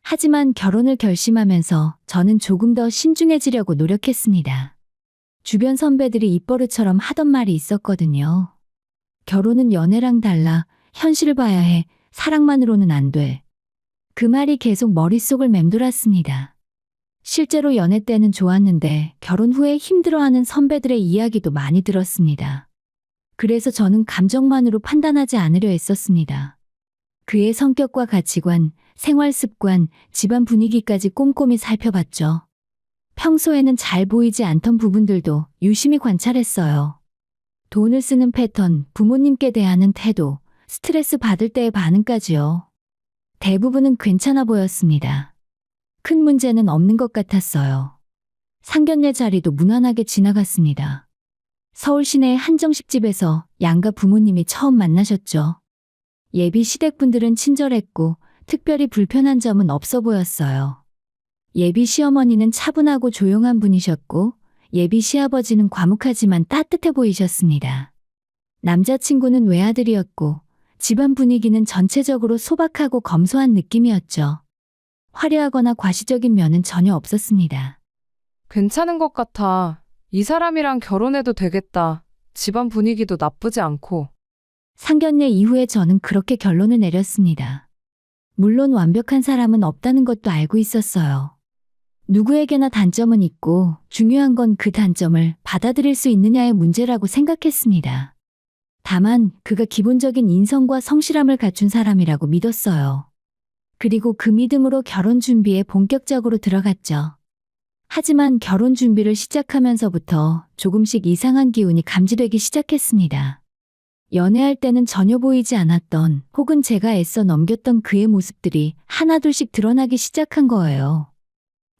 하지만 결혼을 결심하면서 저는 조금 더 신중해지려고 노력했습니다. 주변 선배들이 입버릇처럼 하던 말이 있었거든요. 결혼은 연애랑 달라. 현실을 봐야 해. 사랑만으로는 안 돼. 그 말이 계속 머릿속을 맴돌았습니다. 실제로 연애 때는 좋았는데 결혼 후에 힘들어하는 선배들의 이야기도 많이 들었습니다. 그래서 저는 감정만으로 판단하지 않으려 했었습니다. 그의 성격과 가치관, 생활 습관, 집안 분위기까지 꼼꼼히 살펴봤죠. 평소에는 잘 보이지 않던 부분들도 유심히 관찰했어요. 돈을 쓰는 패턴, 부모님께 대하는 태도, 스트레스 받을 때의 반응까지요. 대부분은 괜찮아 보였습니다. 큰 문제는 없는 것 같았어요. 상견례 자리도 무난하게 지나갔습니다. 서울 시내의 한정식집에서 양가 부모님이 처음 만나셨죠. 예비 시댁분들은 친절했고 특별히 불편한 점은 없어 보였어요. 예비 시어머니는 차분하고 조용한 분이셨고 예비 시아버지는 과묵하지만 따뜻해 보이셨습니다. 남자친구는 외아들이었고 집안 분위기는 전체적으로 소박하고 검소한 느낌이었죠. 화려하거나 과시적인 면은 전혀 없었습니다. 괜찮은 것 같아. 이 사람이랑 결혼해도 되겠다. 집안 분위기도 나쁘지 않고. 상견례 이후에 저는 그렇게 결론을 내렸습니다. 물론 완벽한 사람은 없다는 것도 알고 있었어요. 누구에게나 단점은 있고 중요한 건 그 단점을 받아들일 수 있느냐의 문제라고 생각했습니다. 다만 그가 기본적인 인성과 성실함을 갖춘 사람이라고 믿었어요. 그리고 그 믿음으로 결혼 준비에 본격적으로 들어갔죠. 하지만 결혼 준비를 시작하면서부터 조금씩 이상한 기운이 감지되기 시작했습니다. 연애할 때는 전혀 보이지 않았던 혹은 제가 애써 넘겼던 그의 모습들이 하나둘씩 드러나기 시작한 거예요.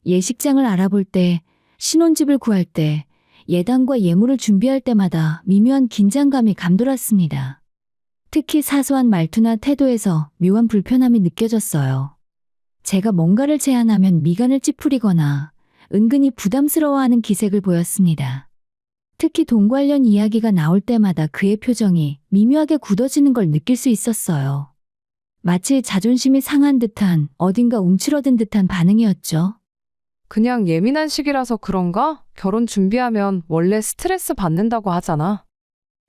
예식장을 알아볼 때, 신혼집을 구할 때, 예단과 예물을 준비할 때마다 미묘한 긴장감이 감돌았습니다. 특히 사소한 말투나 태도에서 묘한 불편함이 느껴졌어요. 제가 뭔가를 제안하면 미간을 찌푸리거나 은근히 부담스러워하는 기색을 보였습니다. 특히 돈 관련 이야기가 나올 때마다 그의 표정이 미묘하게 굳어지는 걸 느낄 수 있었어요. 마치 자존심이 상한 듯한, 어딘가 움츠러든 듯한 반응이었죠. 그냥 예민한 시기라서 그런가? 결혼 준비하면 원래 스트레스 받는다고 하잖아.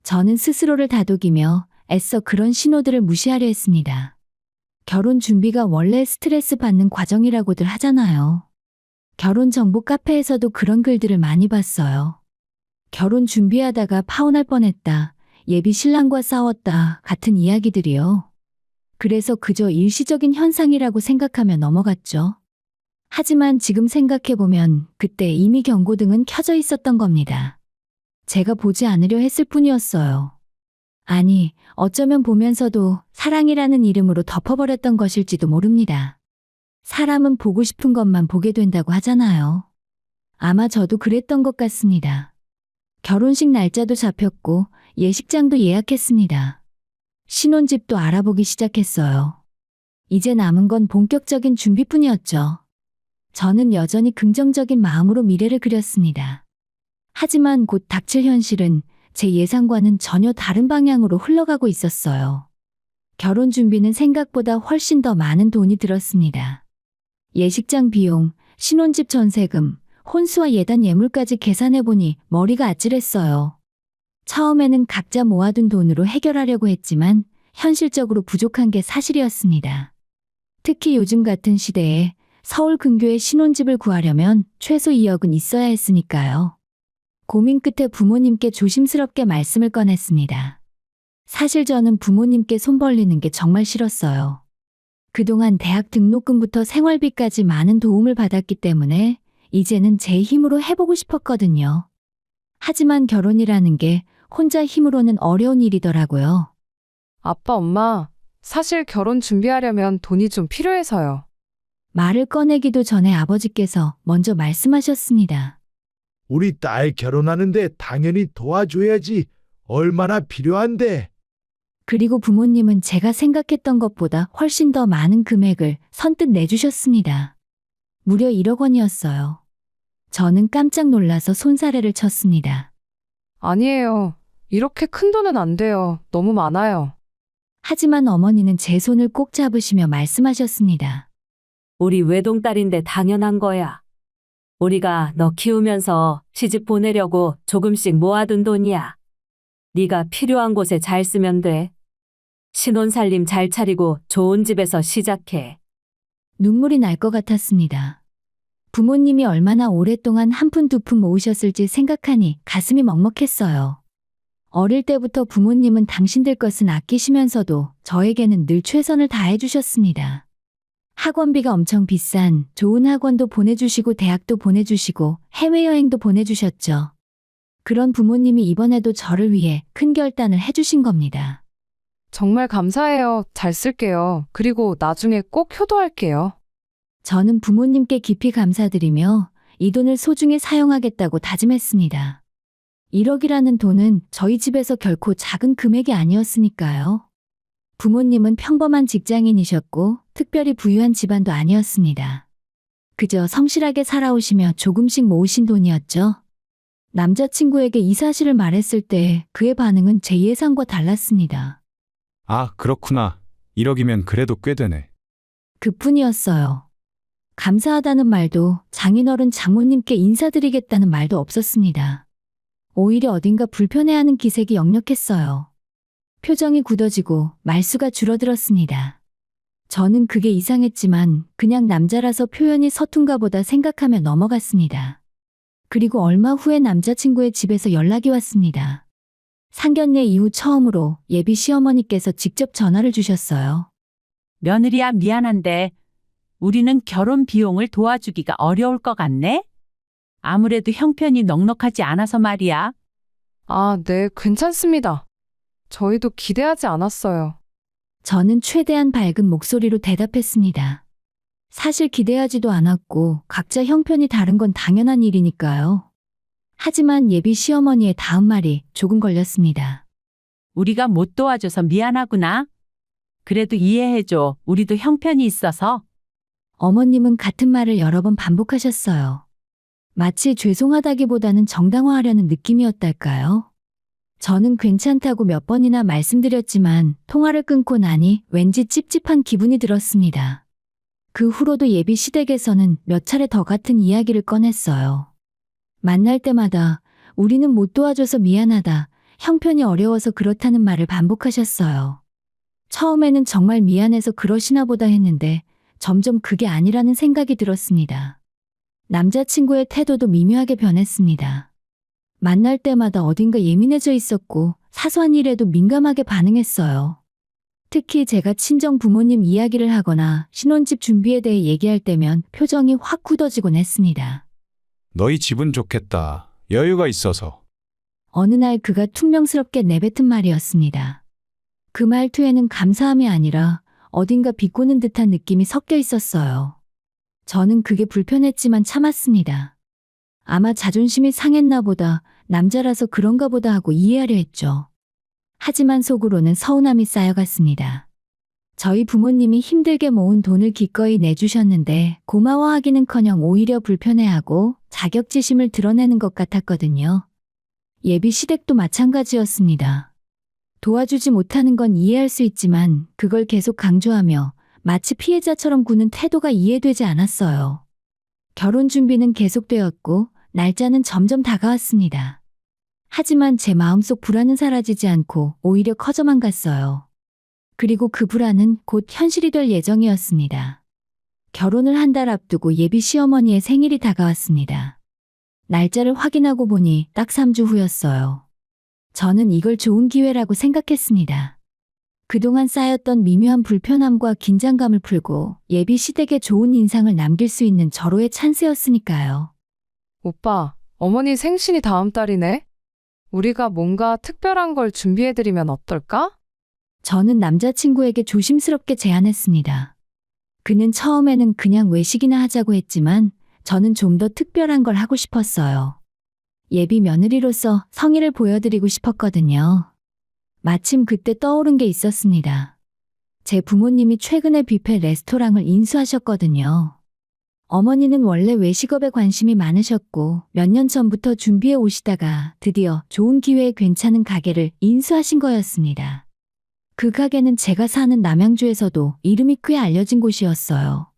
저는 스스로를 다독이며 애써 그런 신호들을 무시하려 했습니다. 결혼 준비가 원래 스트레스 받는 과정이라고들 하잖아요. 결혼 정보 카페에서도 그런 글들을 많이 봤어요. 결혼 준비하다가 파혼할 뻔했다, 예비 신랑과 싸웠다 같은 이야기들이요. 그래서 그저 일시적인 현상이라고 생각하며 넘어갔죠. 하지만 지금 생각해보면 그때 이미 경고등은 켜져 있었던 겁니다. 제가 보지 않으려 했을 뿐이었어요. 아니, 어쩌면 보면서도 사랑이라는 이름으로 덮어버렸던 것일지도 모릅니다. 사람은 보고 싶은 것만 보게 된다고 하잖아요. 아마 저도 그랬던 것 같습니다. 결혼식 날짜도 잡혔고 예식장도 예약했습니다. 신혼집도 알아보기 시작했어요. 이제 남은 건 본격적인 준비뿐이었죠. 저는 여전히 긍정적인 마음으로 미래를 그렸습니다. 하지만 곧 닥칠 현실은 제 예상과는 전혀 다른 방향으로 흘러가고 있었어요. 결혼 준비는 생각보다 훨씬 더 많은 돈이 들었습니다. 예식장 비용, 신혼집 전세금, 혼수와 예단 예물까지 계산해보니 머리가 아찔했어요. 처음에는 각자 모아둔 돈으로 해결하려고 했지만 현실적으로 부족한 게 사실이었습니다. 특히 요즘 같은 시대에 서울 근교에 신혼집을 구하려면 최소 2억은 있어야 했으니까요. 고민 끝에 부모님께 조심스럽게 말씀을 꺼냈습니다. 사실 저는 부모님께 손 벌리는 게 정말 싫었어요. 그동안 대학 등록금부터 생활비까지 많은 도움을 받았기 때문에 이제는 제 힘으로 해보고 싶었거든요. 하지만 결혼이라는 게 혼자 힘으로는 어려운 일이더라고요. 아빠, 엄마, 사실 결혼 준비하려면 돈이 좀 필요해서요. 말을 꺼내기도 전에 아버지께서 먼저 말씀하셨습니다. 우리 딸 결혼하는데 당연히 도와줘야지. 얼마나 필요한데. 그리고 부모님은 제가 생각했던 것보다 훨씬 더 많은 금액을 선뜻 내주셨습니다. 무려 1억 원이었어요. 저는 깜짝 놀라서 손사래를 쳤습니다. 아니에요. 이렇게 큰 돈은 안 돼요. 너무 많아요. 하지만 어머니는 제 손을 꼭 잡으시며 말씀하셨습니다. 우리 외동딸인데 당연한 거야. 우리가 너 키우면서 시집 보내려고 조금씩 모아둔 돈이야. 네가 필요한 곳에 잘 쓰면 돼. 신혼살림 잘 차리고 좋은 집에서 시작해. 눈물이 날 것 같았습니다. 부모님이 얼마나 오랫동안 한 푼 두 푼 모으셨을지 생각하니 가슴이 먹먹했어요. 어릴 때부터 부모님은 당신들 것은 아끼시면서도 저에게는 늘 최선을 다해 주셨습니다. 학원비가 엄청 비싼 좋은 학원도 보내주시고 대학도 보내주시고 해외여행도 보내주셨죠. 그런 부모님이 이번에도 저를 위해 큰 결단을 해주신 겁니다. 정말 감사해요. 잘 쓸게요. 그리고 나중에 꼭 효도할게요. 저는 부모님께 깊이 감사드리며 이 돈을 소중히 사용하겠다고 다짐했습니다. 1억이라는 돈은 저희 집에서 결코 작은 금액이 아니었으니까요. 부모님은 평범한 직장인이셨고 특별히 부유한 집안도 아니었습니다. 그저 성실하게 살아오시며 조금씩 모으신 돈이었죠. 남자친구에게 이 사실을 말했을 때 그의 반응은 제 예상과 달랐습니다. 아, 그렇구나. 1억이면 그래도 꽤 되네. 그뿐이었어요. 감사하다는 말도 장인어른 장모님께 인사드리겠다는 말도 없었습니다. 오히려 어딘가 불편해하는 기색이 역력했어요. 표정이 굳어지고 말수가 줄어들었습니다. 저는 그게 이상했지만 그냥 남자라서 표현이 서툰가 보다 생각하며 넘어갔습니다. 그리고 얼마 후에 남자친구의 집에서 연락이 왔습니다. 상견례 이후 처음으로 예비 시어머니께서 직접 전화를 주셨어요. 며느리야, 미안한데 우리는 결혼 비용을 도와주기가 어려울 것 같네? 아무래도 형편이 넉넉하지 않아서 말이야. 아, 네, 괜찮습니다. 저희도 기대하지 않았어요. 저는 최대한 밝은 목소리로 대답했습니다. 사실 기대하지도 않았고 각자 형편이 다른 건 당연한 일이니까요. 하지만 예비 시어머니의 다음 말이 조금 걸렸습니다. 우리가 못 도와줘서 미안하구나. 그래도 이해해줘. 우리도 형편이 있어서. 어머님은 같은 말을 여러 번 반복하셨어요. 마치 죄송하다기보다는 정당화하려는 느낌이었달까요? 저는 괜찮다고 몇 번이나 말씀드렸지만 통화를 끊고 나니 왠지 찝찝한 기분이 들었습니다. 그 후로도 예비 시댁에서는 몇 차례 더 같은 이야기를 꺼냈어요. 만날 때마다 우리는 못 도와줘서 미안하다, 형편이 어려워서 그렇다는 말을 반복하셨어요. 처음에는 정말 미안해서 그러시나 보다 했는데 점점 그게 아니라는 생각이 들었습니다. 남자친구의 태도도 미묘하게 변했습니다. 만날 때마다 어딘가 예민해져 있었고 사소한 일에도 민감하게 반응했어요. 특히 제가 친정 부모님 이야기를 하거나 신혼집 준비에 대해 얘기할 때면 표정이 확 굳어지곤 했습니다. 너희 집은 좋겠다. 여유가 있어서. 어느 날 그가 퉁명스럽게 내뱉은 말이었습니다. 그 말투에는 감사함이 아니라 어딘가 비꼬는 듯한 느낌이 섞여 있었어요. 저는 그게 불편했지만 참았습니다. 아마 자존심이 상했나 보다, 남자라서 그런가 보다 하고 이해하려 했죠. 하지만 속으로는 서운함이 쌓여갔습니다. 저희 부모님이 힘들게 모은 돈을 기꺼이 내주셨는데 고마워하기는커녕 오히려 불편해하고 자격지심을 드러내는 것 같았거든요. 예비 시댁도 마찬가지였습니다. 도와주지 못하는 건 이해할 수 있지만 그걸 계속 강조하며 마치 피해자처럼 구는 태도가 이해되지 않았어요. 결혼 준비는 계속되었고 날짜는 점점 다가왔습니다. 하지만 제 마음속 불안은 사라지지 않고 오히려 커져만 갔어요. 그리고 그 불안은 곧 현실이 될 예정이었습니다. 결혼을 한 달 앞두고 예비 시어머니의 생일이 다가왔습니다. 날짜를 확인하고 보니 딱 3주 후였어요. 저는 이걸 좋은 기회라고 생각했습니다. 그동안 쌓였던 미묘한 불편함과 긴장감을 풀고 예비 시댁에 좋은 인상을 남길 수 있는 절호의 찬스였으니까요. 오빠, 어머니 생신이 다음 달이네? 우리가 뭔가 특별한 걸 준비해드리면 어떨까? 저는 남자친구에게 조심스럽게 제안했습니다. 그는 처음에는 그냥 외식이나 하자고 했지만 저는 좀 더 특별한 걸 하고 싶었어요. 예비 며느리로서 성의를 보여드리고 싶었거든요. 마침 그때 떠오른 게 있었습니다. 제 부모님이 최근에 뷔페 레스토랑을 인수하셨거든요. 어머니는 원래 외식업에 관심이 많으셨고 몇 년 전부터 준비해 오시다가 드디어 좋은 기회에 괜찮은 가게를 인수하신 거였습니다. 그 가게는 제가 사는 남양주에서도 이름이 꽤 알려진 곳이었어요.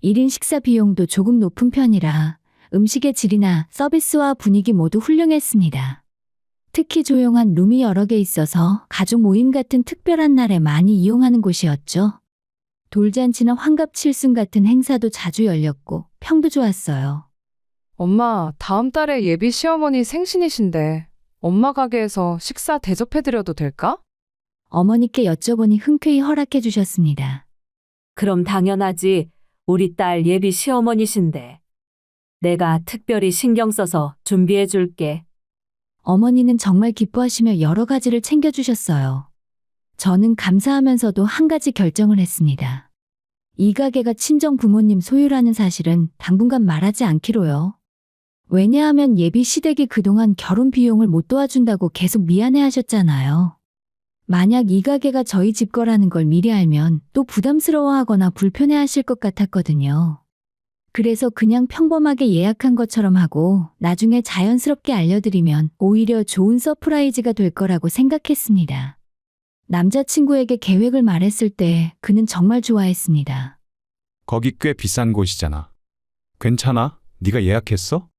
1인 식사 비용도 조금 높은 편이라 음식의 질이나 서비스와 분위기 모두 훌륭했습니다. 특히 조용한 룸이 여러 개 있어서 가족 모임 같은 특별한 날에 많이 이용하는 곳이었죠. 돌잔치나 환갑칠순 같은 행사도 자주 열렸고 평도 좋았어요. 엄마, 다음 달에 예비 시어머니 생신이신데 엄마 가게에서 식사 대접해드려도 될까? 어머니께 여쭤보니 흔쾌히 허락해 주셨습니다. 그럼 당연하지. 우리 딸 예비 시어머니신데. 내가 특별히 신경 써서 준비해 줄게. 어머니는 정말 기뻐하시며 여러 가지를 챙겨주셨어요. 저는 감사하면서도 한 가지 결정을 했습니다. 이 가게가 친정 부모님 소유라는 사실은 당분간 말하지 않기로요. 왜냐하면 예비 시댁이 그동안 결혼 비용을 못 도와준다고 계속 미안해 하셨잖아요. 만약 이 가게가 저희 집 거라는 걸 미리 알면 또 부담스러워하거나 불편해 하실 것 같았거든요. 그래서 그냥 평범하게 예약한 것처럼 하고 나중에 자연스럽게 알려드리면 오히려 좋은 서프라이즈가 될 거라고 생각했습니다. 남자친구에게 계획을 말했을 때 그는 정말 좋아했습니다. 거기 꽤 비싼 곳이잖아. 괜찮아? 네가 예약했어?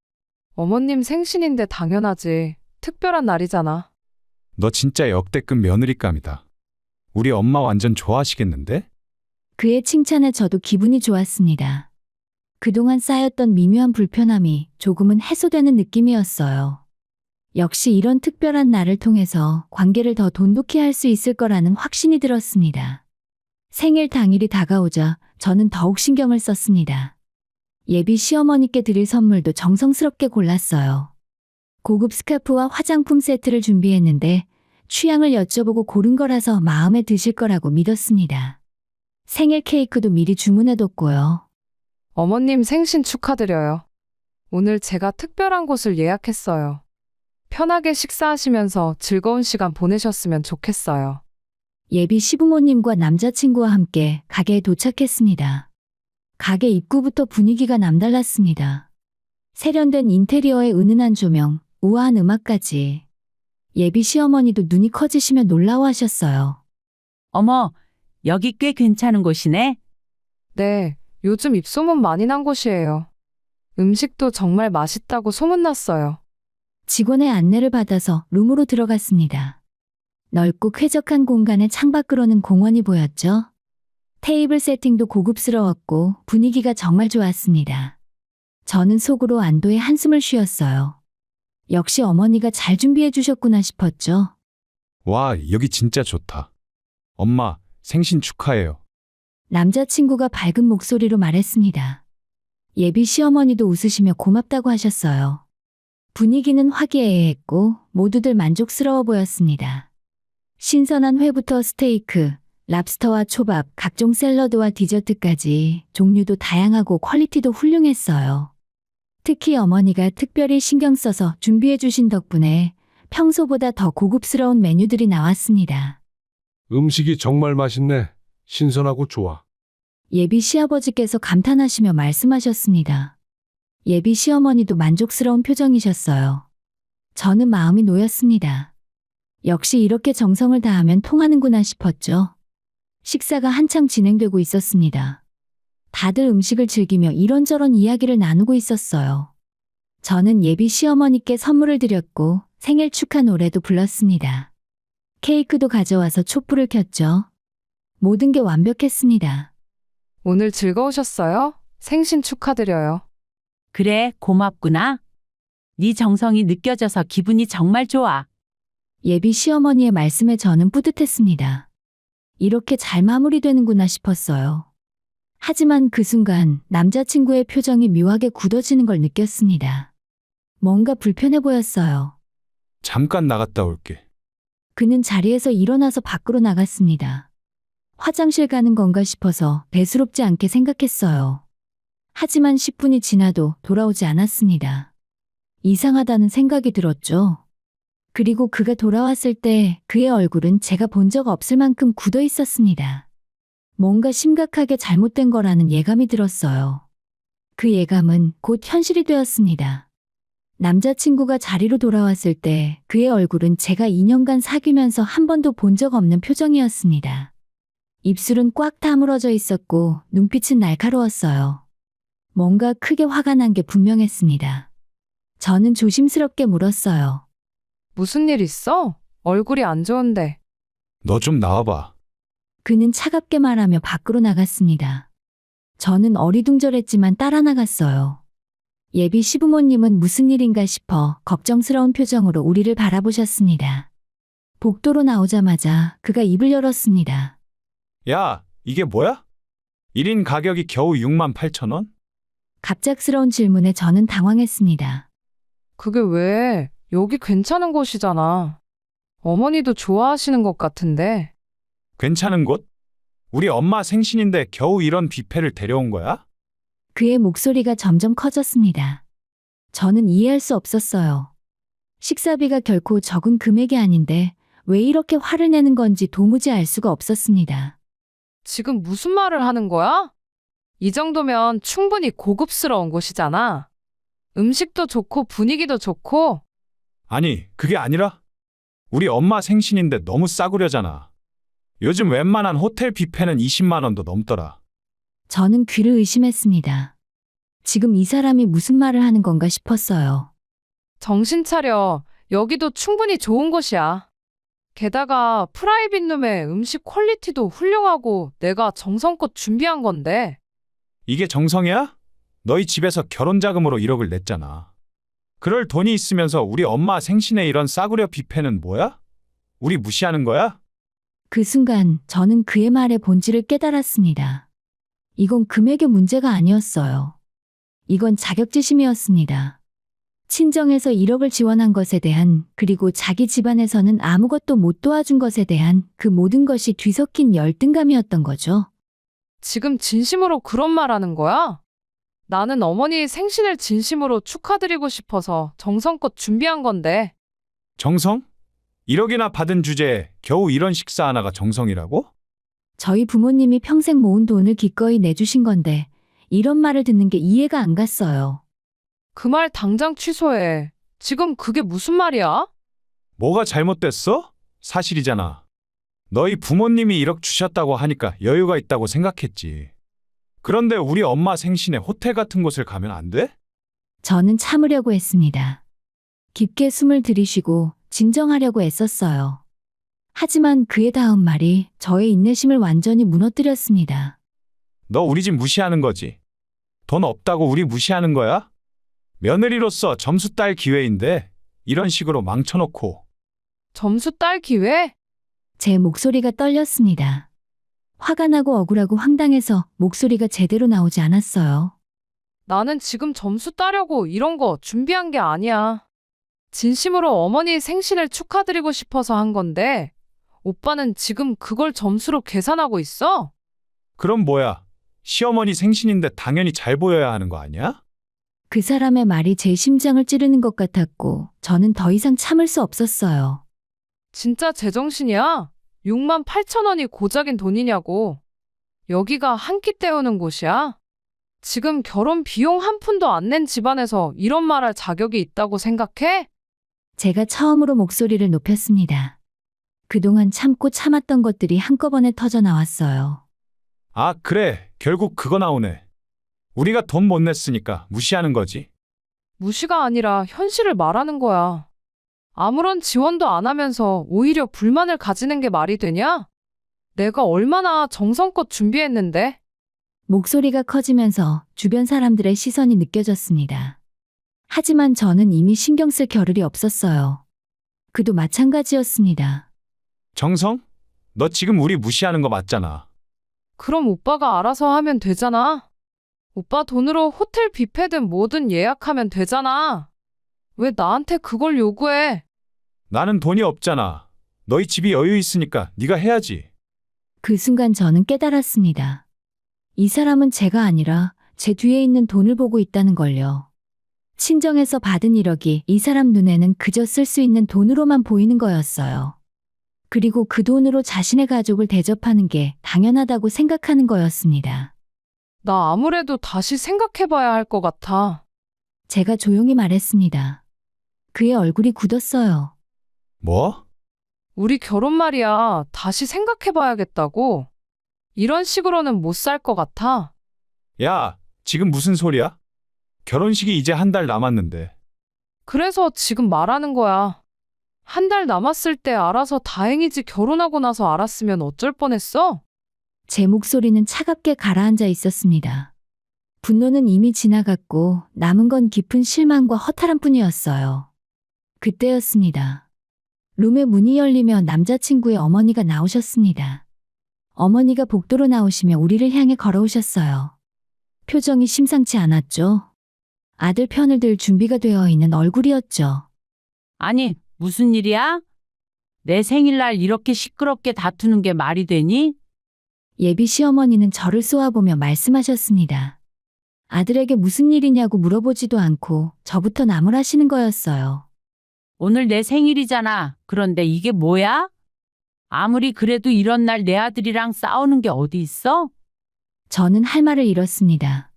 어머님 생신인데 당연하지. 특별한 날이잖아. 너 진짜 역대급 며느리감이다. 우리 엄마 완전 좋아하시겠는데? 그의 칭찬에 저도 기분이 좋았습니다. 그동안 쌓였던 미묘한 불편함이 조금은 해소되는 느낌이었어요. 역시 이런 특별한 날을 통해서 관계를 더 돈독히 할 수 있을 거라는 확신이 들었습니다. 생일 당일이 다가오자 저는 더욱 신경을 썼습니다. 예비 시어머니께 드릴 선물도 정성스럽게 골랐어요. 고급 스카프와 화장품 세트를 준비했는데 취향을 여쭤보고 고른 거라서 마음에 드실 거라고 믿었습니다. 생일 케이크도 미리 주문해뒀고요. 어머님 생신 축하드려요. 오늘 제가 특별한 곳을 예약했어요. 편하게 식사하시면서 즐거운 시간 보내셨으면 좋겠어요. 예비 시부모님과 남자친구와 함께 가게에 도착했습니다. 가게 입구부터 분위기가 남달랐습니다. 세련된 인테리어에 은은한 조명, 우아한 음악까지. 예비 시어머니도 눈이 커지시며 놀라워하셨어요. 어머, 여기 꽤 괜찮은 곳이네. 네, 요즘 입소문 많이 난 곳이에요. 음식도 정말 맛있다고 소문났어요. 직원의 안내를 받아서 룸으로 들어갔습니다. 넓고 쾌적한 공간에 창밖으로는 공원이 보였죠. 테이블 세팅도 고급스러웠고 분위기가 정말 좋았습니다. 저는 속으로 안도의 한숨을 쉬었어요. 역시 어머니가 잘 준비해 주셨구나 싶었죠. 와, 여기 진짜 좋다. 엄마, 생신 축하해요. 남자친구가 밝은 목소리로 말했습니다. 예비 시어머니도 웃으시며 고맙다고 하셨어요. 분위기는 화기애애했고 모두들 만족스러워 보였습니다. 신선한 회부터 스테이크, 랍스터와 초밥, 각종 샐러드와 디저트까지 종류도 다양하고 퀄리티도 훌륭했어요. 특히 어머니가 특별히 신경 써서 준비해 주신 덕분에 평소보다 더 고급스러운 메뉴들이 나왔습니다. 음식이 정말 맛있네. 신선하고 좋아. 예비 시아버지께서 감탄하시며 말씀하셨습니다. 예비 시어머니도 만족스러운 표정이셨어요. 저는 마음이 놓였습니다. 역시 이렇게 정성을 다하면 통하는구나 싶었죠. 식사가 한창 진행되고 있었습니다. 다들 음식을 즐기며 이런저런 이야기를 나누고 있었어요. 저는 예비 시어머니께 선물을 드렸고 생일 축하 노래도 불렀습니다. 케이크도 가져와서 촛불을 켰죠. 모든 게 완벽했습니다. 오늘 즐거우셨어요? 생신 축하드려요. 그래, 고맙구나. 네 정성이 느껴져서 기분이 정말 좋아. 예비 시어머니의 말씀에 저는 뿌듯했습니다. 이렇게 잘 마무리되는구나 싶었어요. 하지만 그 순간 남자친구의 표정이 묘하게 굳어지는 걸 느꼈습니다. 뭔가 불편해 보였어요. 잠깐 나갔다 올게. 그는 자리에서 일어나서 밖으로 나갔습니다. 화장실 가는 건가 싶어서 대수롭지 않게 생각했어요. 하지만 10분이 지나도 돌아오지 않았습니다. 이상하다는 생각이 들었죠. 그리고 그가 돌아왔을 때 그의 얼굴은 제가 본 적 없을 만큼 굳어 있었습니다. 뭔가 심각하게 잘못된 거라는 예감이 들었어요. 그 예감은 곧 현실이 되었습니다. 남자친구가 자리로 돌아왔을 때 그의 얼굴은 제가 2년간 사귀면서 한 번도 본 적 없는 표정이었습니다. 입술은 꽉 다물어져 있었고 눈빛은 날카로웠어요. 뭔가 크게 화가 난 게 분명했습니다. 저는 조심스럽게 물었어요. 무슨 일 있어? 얼굴이 안 좋은데. 너 좀 나와봐. 그는 차갑게 말하며 밖으로 나갔습니다. 저는 어리둥절했지만 따라 나갔어요. 예비 시부모님은 무슨 일인가 싶어 걱정스러운 표정으로 우리를 바라보셨습니다. 복도로 나오자마자 그가 입을 열었습니다. 야, 이게 뭐야? 1인 가격이 겨우 68,000원? 갑작스러운 질문에 저는 당황했습니다. 그게 왜? 여기 괜찮은 곳이잖아. 어머니도 좋아하시는 것 같은데. 괜찮은 곳? 우리 엄마 생신인데 겨우 이런 뷔페를 데려온 거야? 그의 목소리가 점점 커졌습니다. 저는 이해할 수 없었어요. 식사비가 결코 적은 금액이 아닌데 왜 이렇게 화를 내는 건지 도무지 알 수가 없었습니다. 지금 무슨 말을 하는 거야? 이 정도면 충분히 고급스러운 곳이잖아. 음식도 좋고 분위기도 좋고. 아니, 그게 아니라 우리 엄마 생신인데 너무 싸구려잖아. 요즘 웬만한 호텔 뷔페는 20만 원도 넘더라. 저는 귀를 의심했습니다. 지금 이 사람이 무슨 말을 하는 건가 싶었어요. 정신 차려. 여기도 충분히 좋은 곳이야. 게다가 프라이빗 룸의 음식 퀄리티도 훌륭하고 내가 정성껏 준비한 건데. 이게 정성이야? 너희 집에서 결혼 자금으로 1억을 냈잖아. 그럴 돈이 있으면서 우리 엄마 생신에 이런 싸구려 뷔페는 뭐야? 우리 무시하는 거야? 그 순간 저는 그의 말의 본질을 깨달았습니다. 이건 금액의 문제가 아니었어요. 이건 자격지심이었습니다. 친정에서 1억을 지원한 것에 대한, 그리고 자기 집안에서는 아무것도 못 도와준 것에 대한 그 모든 것이 뒤섞인 열등감이었던 거죠. 지금 진심으로 그런 말 하는 거야? 나는 어머니 생신을 진심으로 축하드리고 싶어서 정성껏 준비한 건데. 정성? 1억이나 받은 주제에 겨우 이런 식사 하나가 정성이라고? 저희 부모님이 평생 모은 돈을 기꺼이 내주신 건데 이런 말을 듣는 게 이해가 안 갔어요. 그 말 당장 취소해. 지금 그게 무슨 말이야? 뭐가 잘못됐어? 사실이잖아. 너희 부모님이 1억 주셨다고 하니까 여유가 있다고 생각했지. 그런데 우리 엄마 생신에 호텔 같은 곳을 가면 안 돼? 저는 참으려고 했습니다. 깊게 숨을 들이쉬고 진정하려고 애썼어요. 하지만 그의 다음 말이 저의 인내심을 완전히 무너뜨렸습니다. 너 우리 집 무시하는 거지. 돈 없다고 우리 무시하는 거야? 며느리로서 점수 딸 기회인데 이런 식으로 망쳐놓고. 점수 딸 기회? 제 목소리가 떨렸습니다. 화가 나고 억울하고 황당해서 목소리가 제대로 나오지 않았어요. 나는 지금 점수 따려고 이런 거 준비한 게 아니야. 진심으로 어머니 생신을 축하드리고 싶어서 한 건데, 오빠는 지금 그걸 점수로 계산하고 있어? 그럼 뭐야? 시어머니 생신인데 당연히 잘 보여야 하는 거 아니야? 그 사람의 말이 제 심장을 찌르는 것 같았고 저는 더 이상 참을 수 없었어요. 진짜 제정신이야? 6만 8천 원이 고작인 돈이냐고. 여기가 한 끼 때우는 곳이야? 지금 결혼 비용 한 푼도 안 낸 집안에서 이런 말할 자격이 있다고 생각해? 제가 처음으로 목소리를 높였습니다. 그동안 참고 참았던 것들이 한꺼번에 터져 나왔어요. 아, 그래. 결국 그거 나오네. 우리가 돈 못 냈으니까 무시하는 거지. 무시가 아니라 현실을 말하는 거야. 아무런 지원도 안 하면서 오히려 불만을 가지는 게 말이 되냐? 내가 얼마나 정성껏 준비했는데? 목소리가 커지면서 주변 사람들의 시선이 느껴졌습니다. 하지만 저는 이미 신경 쓸 겨를이 없었어요. 그도 마찬가지였습니다. 정성? 너 지금 우리 무시하는 거 맞잖아. 그럼 오빠가 알아서 하면 되잖아. 오빠 돈으로 호텔 뷔페든 뭐든 예약하면 되잖아. 왜 나한테 그걸 요구해? 나는 돈이 없잖아. 너희 집이 여유 있으니까 네가 해야지. 그 순간 저는 깨달았습니다. 이 사람은 제가 아니라 제 뒤에 있는 돈을 보고 있다는 걸요. 친정에서 받은 1억이 이 사람 눈에는 그저 쓸 수 있는 돈으로만 보이는 거였어요. 그리고 그 돈으로 자신의 가족을 대접하는 게 당연하다고 생각하는 거였습니다. 나 아무래도 다시 생각해봐야 할 것 같아. 제가 조용히 말했습니다. 그의 얼굴이 굳었어요. 뭐? 우리 결혼 말이야. 다시 생각해봐야겠다고. 이런 식으로는 못 살 것 같아. 야, 지금 무슨 소리야? 결혼식이 이제 한 달 남았는데. 그래서 지금 말하는 거야. 한 달 남았을 때 알아서 다행이지 결혼하고 나서 알았으면 어쩔 뻔했어? 제 목소리는 차갑게 가라앉아 있었습니다. 분노는 이미 지나갔고 남은 건 깊은 실망과 허탈한 뿐이었어요. 그때였습니다. 룸의 문이 열리며 남자친구의 어머니가 나오셨습니다. 어머니가 복도로 나오시며 우리를 향해 걸어오셨어요. 표정이 심상치 않았죠. 아들 편을 들 준비가 되어 있는 얼굴이었죠. 아니, 무슨 일이야? 내 생일날 이렇게 시끄럽게 다투는 게 말이 되니? 예비 시어머니는 저를 쏘아보며 말씀하셨습니다. 아들에게 무슨 일이냐고 물어보지도 않고 저부터 나무라시는 거였어요. 오늘 내 생일이잖아. 그런데 이게 뭐야? 아무리 그래도 이런 날 내 아들이랑 싸우는 게 어디 있어? 저는 할 말을 잃었습니다.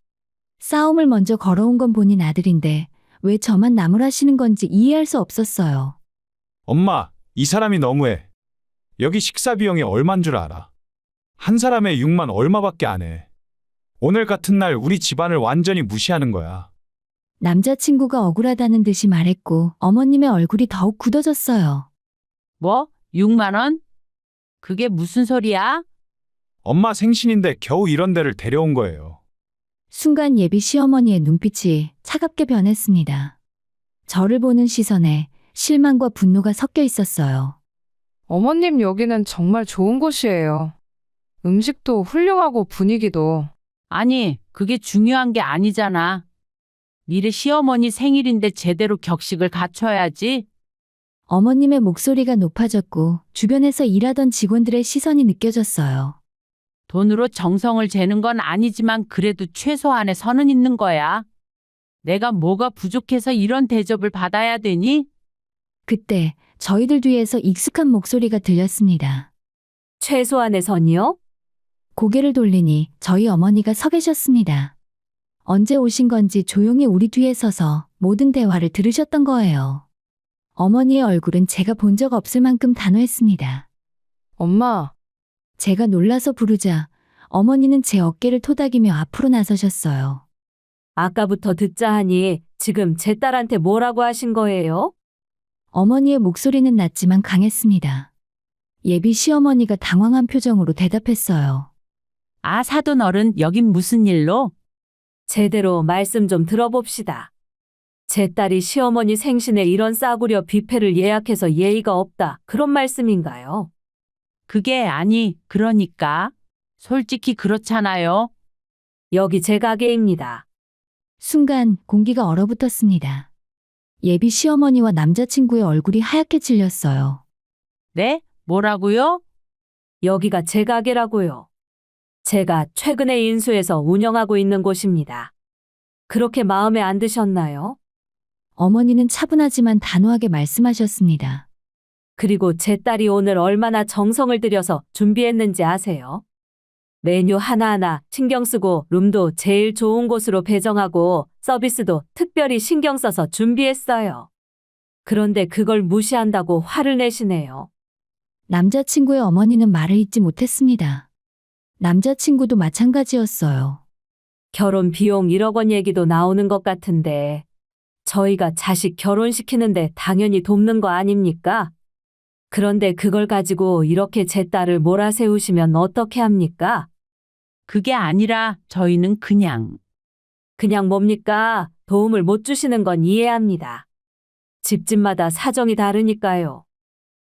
싸움을 먼저 걸어온 건 본인 아들인데 왜 저만 나무라시는 건지 이해할 수 없었어요. 엄마, 이 사람이 너무해. 여기 식사 비용이 얼만 줄 알아? 한 사람에 6만 얼마밖에 안 해. 오늘 같은 날 우리 집안을 완전히 무시하는 거야. 남자친구가 억울하다는 듯이 말했고 어머님의 얼굴이 더욱 굳어졌어요. 뭐? 6만 원? 그게 무슨 소리야? 엄마 생신인데 겨우 이런 데를 데려온 거예요. 순간 예비 시어머니의 눈빛이 차갑게 변했습니다. 저를 보는 시선에 실망과 분노가 섞여 있었어요. 어머님 여기는 정말 좋은 곳이에요. 음식도 훌륭하고 분위기도. 아니, 그게 중요한 게 아니잖아. 미래 시어머니 생일인데 제대로 격식을 갖춰야지. 어머님의 목소리가 높아졌고 주변에서 일하던 직원들의 시선이 느껴졌어요. 돈으로 정성을 재는 건 아니지만 그래도 최소한의 선은 있는 거야. 내가 뭐가 부족해서 이런 대접을 받아야 되니? 그때 저희들 뒤에서 익숙한 목소리가 들렸습니다. 최소한의 선이요? 고개를 돌리니 저희 어머니가 서 계셨습니다. 언제 오신 건지 조용히 우리 뒤에 서서 모든 대화를 들으셨던 거예요. 어머니의 얼굴은 제가 본 적 없을 만큼 단호했습니다. 엄마, 제가 놀라서 부르자 어머니는 제 어깨를 토닥이며 앞으로 나서셨어요. 아까부터 듣자 하니 지금 제 딸한테 뭐라고 하신 거예요? 어머니의 목소리는 낮지만 강했습니다. 예비 시어머니가 당황한 표정으로 대답했어요. 아, 사돈 어른, 여긴 무슨 일로? 제대로 말씀 좀 들어봅시다. 제 딸이 시어머니 생신에 이런 싸구려 뷔페를 예약해서 예의가 없다. 그런 말씀인가요? 그게 아니, 그러니까. 솔직히 그렇잖아요. 여기 제 가게입니다. 순간 공기가 얼어붙었습니다. 예비 시어머니와 남자친구의 얼굴이 하얗게 질렸어요. 네? 뭐라고요? 여기가 제 가게라고요. 제가 최근에 인수해서 운영하고 있는 곳입니다. 그렇게 마음에 안 드셨나요? 어머니는 차분하지만 단호하게 말씀하셨습니다. 그리고 제 딸이 오늘 얼마나 정성을 들여서 준비했는지 아세요? 메뉴 하나하나 신경 쓰고 룸도 제일 좋은 곳으로 배정하고 서비스도 특별히 신경 써서 준비했어요. 그런데 그걸 무시한다고 화를 내시네요. 남자친구의 어머니는 말을 잇지 못했습니다. 남자친구도 마찬가지였어요. 결혼 비용 1억 원 얘기도 나오는 것 같은데 저희가 자식 결혼시키는데 당연히 돕는 거 아닙니까? 그런데 그걸 가지고 이렇게 제 딸을 몰아세우시면 어떻게 합니까? 그게 아니라 저희는 그냥. 그냥 뭡니까? 도움을 못 주시는 건 이해합니다. 집집마다 사정이 다르니까요.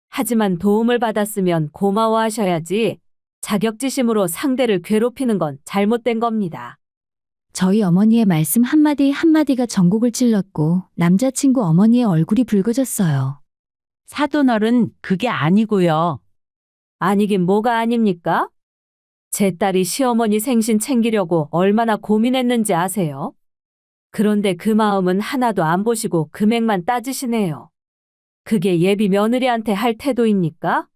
하지만 도움을 받았으면 고마워하셔야지 자격지심으로 상대를 괴롭히는 건 잘못된 겁니다. 저희 어머니의 말씀 한마디 한마디가 전곡을 찔렀고 남자친구 어머니의 얼굴이 붉어졌어요. 사돈 어른, 그게 아니고요. 아니긴 뭐가 아닙니까? 제 딸이 시어머니 생신 챙기려고 얼마나 고민했는지 아세요? 그런데 그 마음은 하나도 안 보시고 금액만 따지시네요. 그게 예비 며느리한테 할 태도입니까?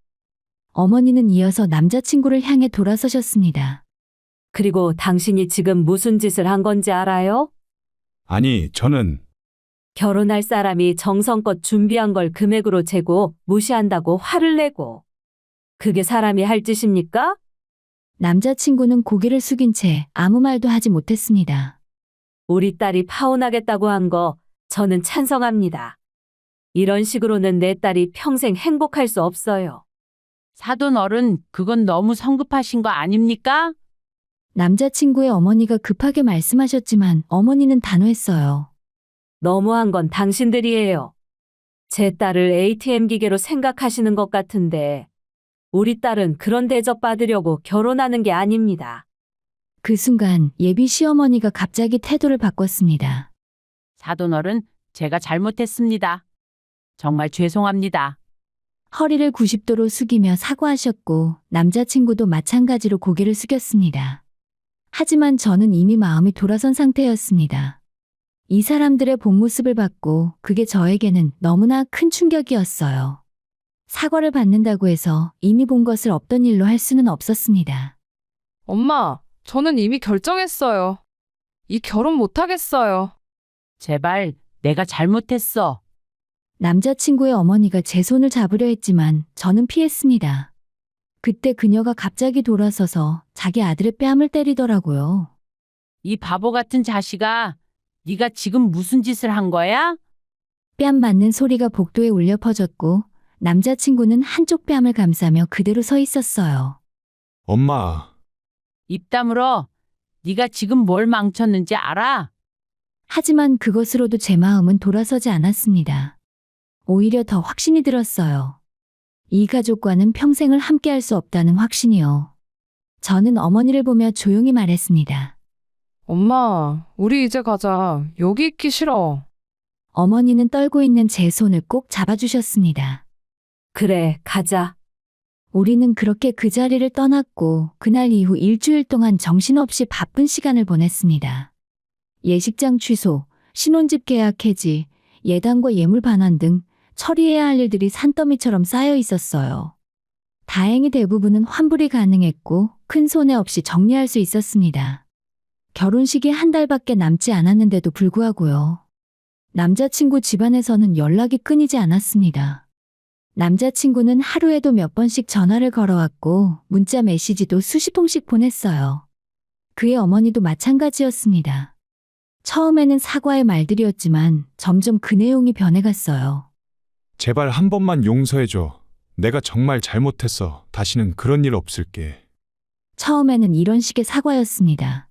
어머니는 이어서 남자친구를 향해 돌아서셨습니다. 그리고 당신이 지금 무슨 짓을 한 건지 알아요? 아니, 저는 결혼할 사람이 정성껏 준비한 걸 금액으로 재고 무시한다고 화를 내고. 그게 사람이 할 짓입니까? 남자친구는 고개를 숙인 채 아무 말도 하지 못했습니다. 우리 딸이 파혼하겠다고 한 거 저는 찬성합니다. 이런 식으로는 내 딸이 평생 행복할 수 없어요. 사돈 어른, 그건 너무 성급하신 거 아닙니까? 남자친구의 어머니가 급하게 말씀하셨지만 어머니는 단호했어요. 너무한 건 당신들이에요. 제 딸을 ATM 기계로 생각하시는 것 같은데 우리 딸은 그런 대접 받으려고 결혼하는 게 아닙니다. 그 순간 예비 시어머니가 갑자기 태도를 바꿨습니다. 사돈 어른, 제가 잘못했습니다. 정말 죄송합니다. 허리를 90도로 숙이며 사과하셨고 남자친구도 마찬가지로 고개를 숙였습니다. 하지만 저는 이미 마음이 돌아선 상태였습니다. 이 사람들의 본 모습을 봤고 그게 저에게는 너무나 큰 충격이었어요. 사과를 받는다고 해서 이미 본 것을 없던 일로 할 수는 없었습니다. 엄마, 저는 이미 결정했어요. 이 결혼 못하겠어요. 제발, 내가 잘못했어. 남자친구의 어머니가 제 손을 잡으려 했지만 저는 피했습니다. 그때 그녀가 갑자기 돌아서서 자기 아들의 뺨을 때리더라고요. 이 바보 같은 자식아, 네가 지금 무슨 짓을 한 거야? 뺨 맞는 소리가 복도에 울려 퍼졌고 남자친구는 한쪽 뺨을 감싸며 그대로 서 있었어요. 엄마, 입 다물어. 네가 지금 뭘 망쳤는지 알아? 하지만 그것으로도 제 마음은 돌아서지 않았습니다. 오히려 더 확신이 들었어요. 이 가족과는 평생을 함께할 수 없다는 확신이요. 저는 어머니를 보며 조용히 말했습니다. 엄마, 우리 이제 가자. 여기 있기 싫어. 어머니는 떨고 있는 제 손을 꼭 잡아주셨습니다. 그래, 가자. 우리는 그렇게 그 자리를 떠났고 그날 이후 일주일 동안 정신없이 바쁜 시간을 보냈습니다. 예식장 취소, 신혼집 계약 해지, 예단과 예물 반환 등 처리해야 할 일들이 산더미처럼 쌓여 있었어요. 다행히 대부분은 환불이 가능했고 큰 손해 없이 정리할 수 있었습니다. 결혼식이 한 달밖에 남지 않았는데도 불구하고요. 남자친구 집안에서는 연락이 끊이지 않았습니다. 남자친구는 하루에도 몇 번씩 전화를 걸어왔고 문자 메시지도 수십 통씩 보냈어요. 그의 어머니도 마찬가지였습니다. 처음에는 사과의 말들이었지만 점점 그 내용이 변해갔어요. 제발 한 번만 용서해줘. 내가 정말 잘못했어. 다시는 그런 일 없을게. 처음에는 이런 식의 사과였습니다.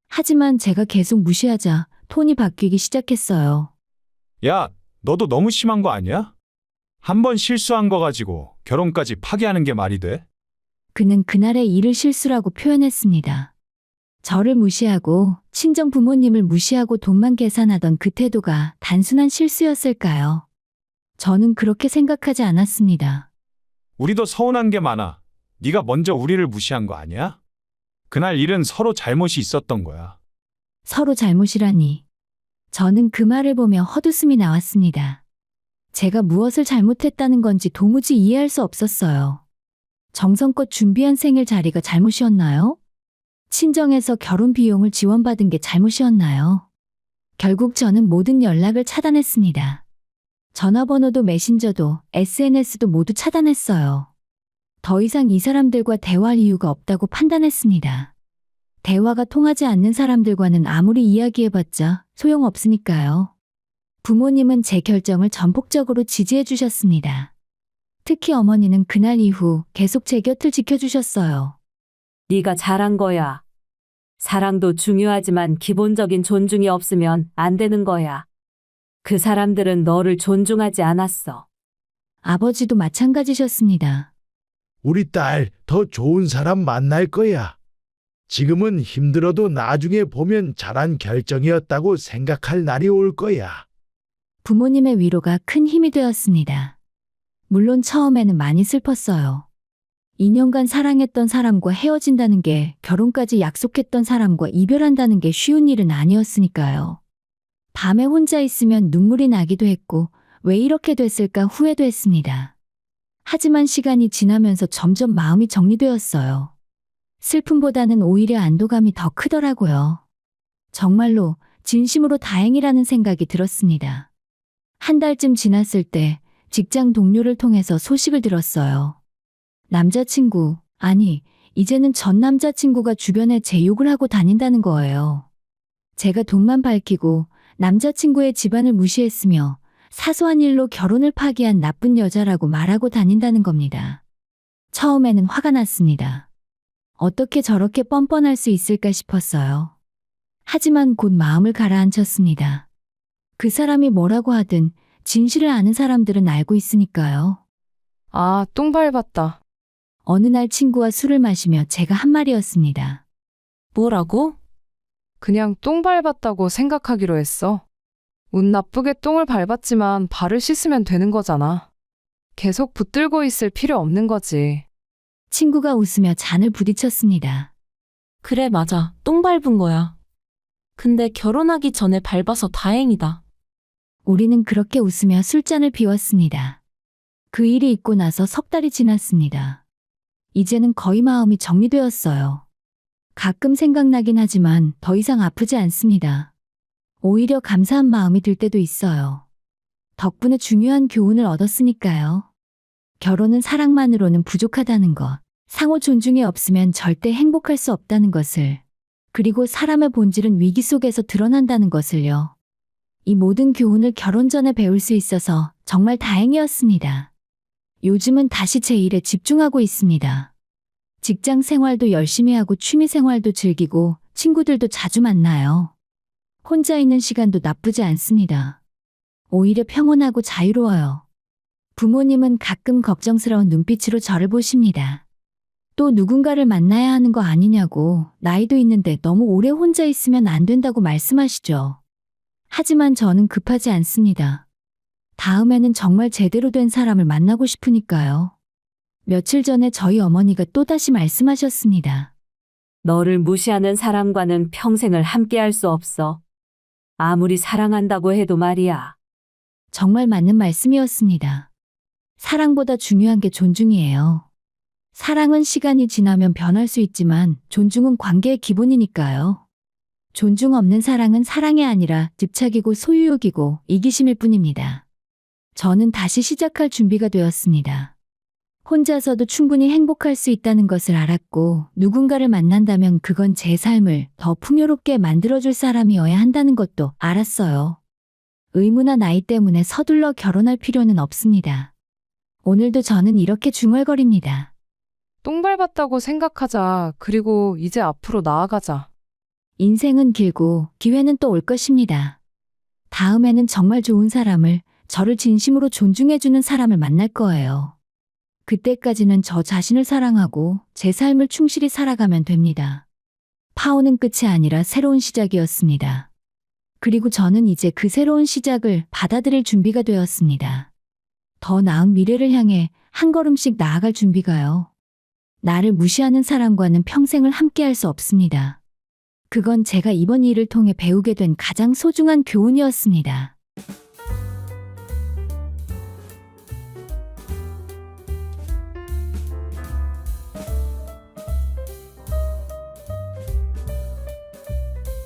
하지만 제가 계속 무시하자 톤이 바뀌기 시작했어요. 야, 너도 너무 심한 거 아니야? 한 번 실수한 거 가지고 결혼까지 파기하는 게 말이 돼? 그는 그날의 일을 실수라고 표현했습니다. 저를 무시하고 친정 부모님을 무시하고 돈만 계산하던 그 태도가 단순한 실수였을까요? 저는 그렇게 생각하지 않았습니다. 우리도 서운한 게 많아. 네가 먼저 우리를 무시한 거 아니야? 그날 일은 서로 잘못이 있었던 거야. 서로 잘못이라니. 저는 그 말을 보며 헛웃음이 나왔습니다. 제가 무엇을 잘못했다는 건지 도무지 이해할 수 없었어요. 정성껏 준비한 생일 자리가 잘못이었나요? 친정에서 결혼 비용을 지원받은 게 잘못이었나요? 결국 저는 모든 연락을 차단했습니다. 전화번호도 메신저도 SNS도 모두 차단했어요. 더 이상 이 사람들과 대화할 이유가 없다고 판단했습니다. 대화가 통하지 않는 사람들과는 아무리 이야기해봤자 소용없으니까요. 부모님은 제 결정을 전폭적으로 지지해 주셨습니다. 특히 어머니는 그날 이후 계속 제 곁을 지켜주셨어요. 네가 잘한 거야. 사랑도 중요하지만 기본적인 존중이 없으면 안 되는 거야. 그 사람들은 너를 존중하지 않았어. 아버지도 마찬가지셨습니다. 우리 딸 더 좋은 사람 만날 거야. 지금은 힘들어도 나중에 보면 잘한 결정이었다고 생각할 날이 올 거야. 부모님의 위로가 큰 힘이 되었습니다. 물론 처음에는 많이 슬펐어요. 2년간 사랑했던 사람과 헤어진다는 게 결혼까지 약속했던 사람과 이별한다는 게 쉬운 일은 아니었으니까요. 밤에 혼자 있으면 눈물이 나기도 했고 왜 이렇게 됐을까 후회도 했습니다. 하지만 시간이 지나면서 점점 마음이 정리되었어요. 슬픔보다는 오히려 안도감이 더 크더라고요. 정말로 진심으로 다행이라는 생각이 들었습니다. 한 달쯤 지났을 때 직장 동료를 통해서 소식을 들었어요. 남자친구, 아니, 이제는 전 남자친구가 주변에 제 욕을 하고 다닌다는 거예요. 제가 돈만 밝히고 남자친구의 집안을 무시했으며 사소한 일로 결혼을 파기한 나쁜 여자라고 말하고 다닌다는 겁니다. 처음에는 화가 났습니다. 어떻게 저렇게 뻔뻔할 수 있을까 싶었어요. 하지만 곧 마음을 가라앉혔습니다. 그 사람이 뭐라고 하든 진실을 아는 사람들은 알고 있으니까요. 아, 똥 밟았다. 어느 날 친구와 술을 마시며 제가 한 말이었습니다. 뭐라고? 그냥 똥 밟았다고 생각하기로 했어. 운 나쁘게 똥을 밟았지만 발을 씻으면 되는 거잖아. 계속 붙들고 있을 필요 없는 거지. 친구가 웃으며 잔을 부딪혔습니다. 그래, 맞아. 똥 밟은 거야. 근데 결혼하기 전에 밟아서 다행이다. 우리는 그렇게 웃으며 술잔을 비웠습니다. 그 일이 있고 나서 석 달이 지났습니다. 이제는 거의 마음이 정리되었어요. 가끔 생각나긴 하지만 더 이상 아프지 않습니다. 오히려 감사한 마음이 들 때도 있어요. 덕분에 중요한 교훈을 얻었으니까요. 결혼은 사랑만으로는 부족하다는 것, 상호 존중이 없으면 절대 행복할 수 없다는 것을, 그리고 사람의 본질은 위기 속에서 드러난다는 것을요. 이 모든 교훈을 결혼 전에 배울 수 있어서 정말 다행이었습니다. 요즘은 다시 제 일에 집중하고 있습니다. 직장 생활도 열심히 하고 취미 생활도 즐기고 친구들도 자주 만나요. 혼자 있는 시간도 나쁘지 않습니다. 오히려 평온하고 자유로워요. 부모님은 가끔 걱정스러운 눈빛으로 저를 보십니다. 또 누군가를 만나야 하는 거 아니냐고, 나이도 있는데 너무 오래 혼자 있으면 안 된다고 말씀하시죠. 하지만 저는 급하지 않습니다. 다음에는 정말 제대로 된 사람을 만나고 싶으니까요. 며칠 전에 저희 어머니가 또다시 말씀하셨습니다. 너를 무시하는 사람과는 평생을 함께할 수 없어. 아무리 사랑한다고 해도 말이야. 정말 맞는 말씀이었습니다. 사랑보다 중요한 게 존중이에요. 사랑은 시간이 지나면 변할 수 있지만 존중은 관계의 기본이니까요. 존중 없는 사랑은 사랑이 아니라 집착이고 소유욕이고 이기심일 뿐입니다. 저는 다시 시작할 준비가 되었습니다. 혼자서도 충분히 행복할 수 있다는 것을 알았고 누군가를 만난다면 그건 제 삶을 더 풍요롭게 만들어줄 사람이어야 한다는 것도 알았어요. 의무나 나이 때문에 서둘러 결혼할 필요는 없습니다. 오늘도 저는 이렇게 중얼거립니다. 똥 밟았다고 생각하자. 그리고 이제 앞으로 나아가자. 인생은 길고 기회는 또 올 것입니다. 다음에는 정말 좋은 사람을, 저를 진심으로 존중해주는 사람을 만날 거예요. 그때까지는 저 자신을 사랑하고 제 삶을 충실히 살아가면 됩니다. 파혼은 끝이 아니라 새로운 시작이었습니다. 그리고 저는 이제 그 새로운 시작을 받아들일 준비가 되었습니다. 더 나은 미래를 향해 한 걸음씩 나아갈 준비가요. 나를 무시하는 사람과는 평생을 함께할 수 없습니다. 그건 제가 이번 일을 통해 배우게 된 가장 소중한 교훈이었습니다.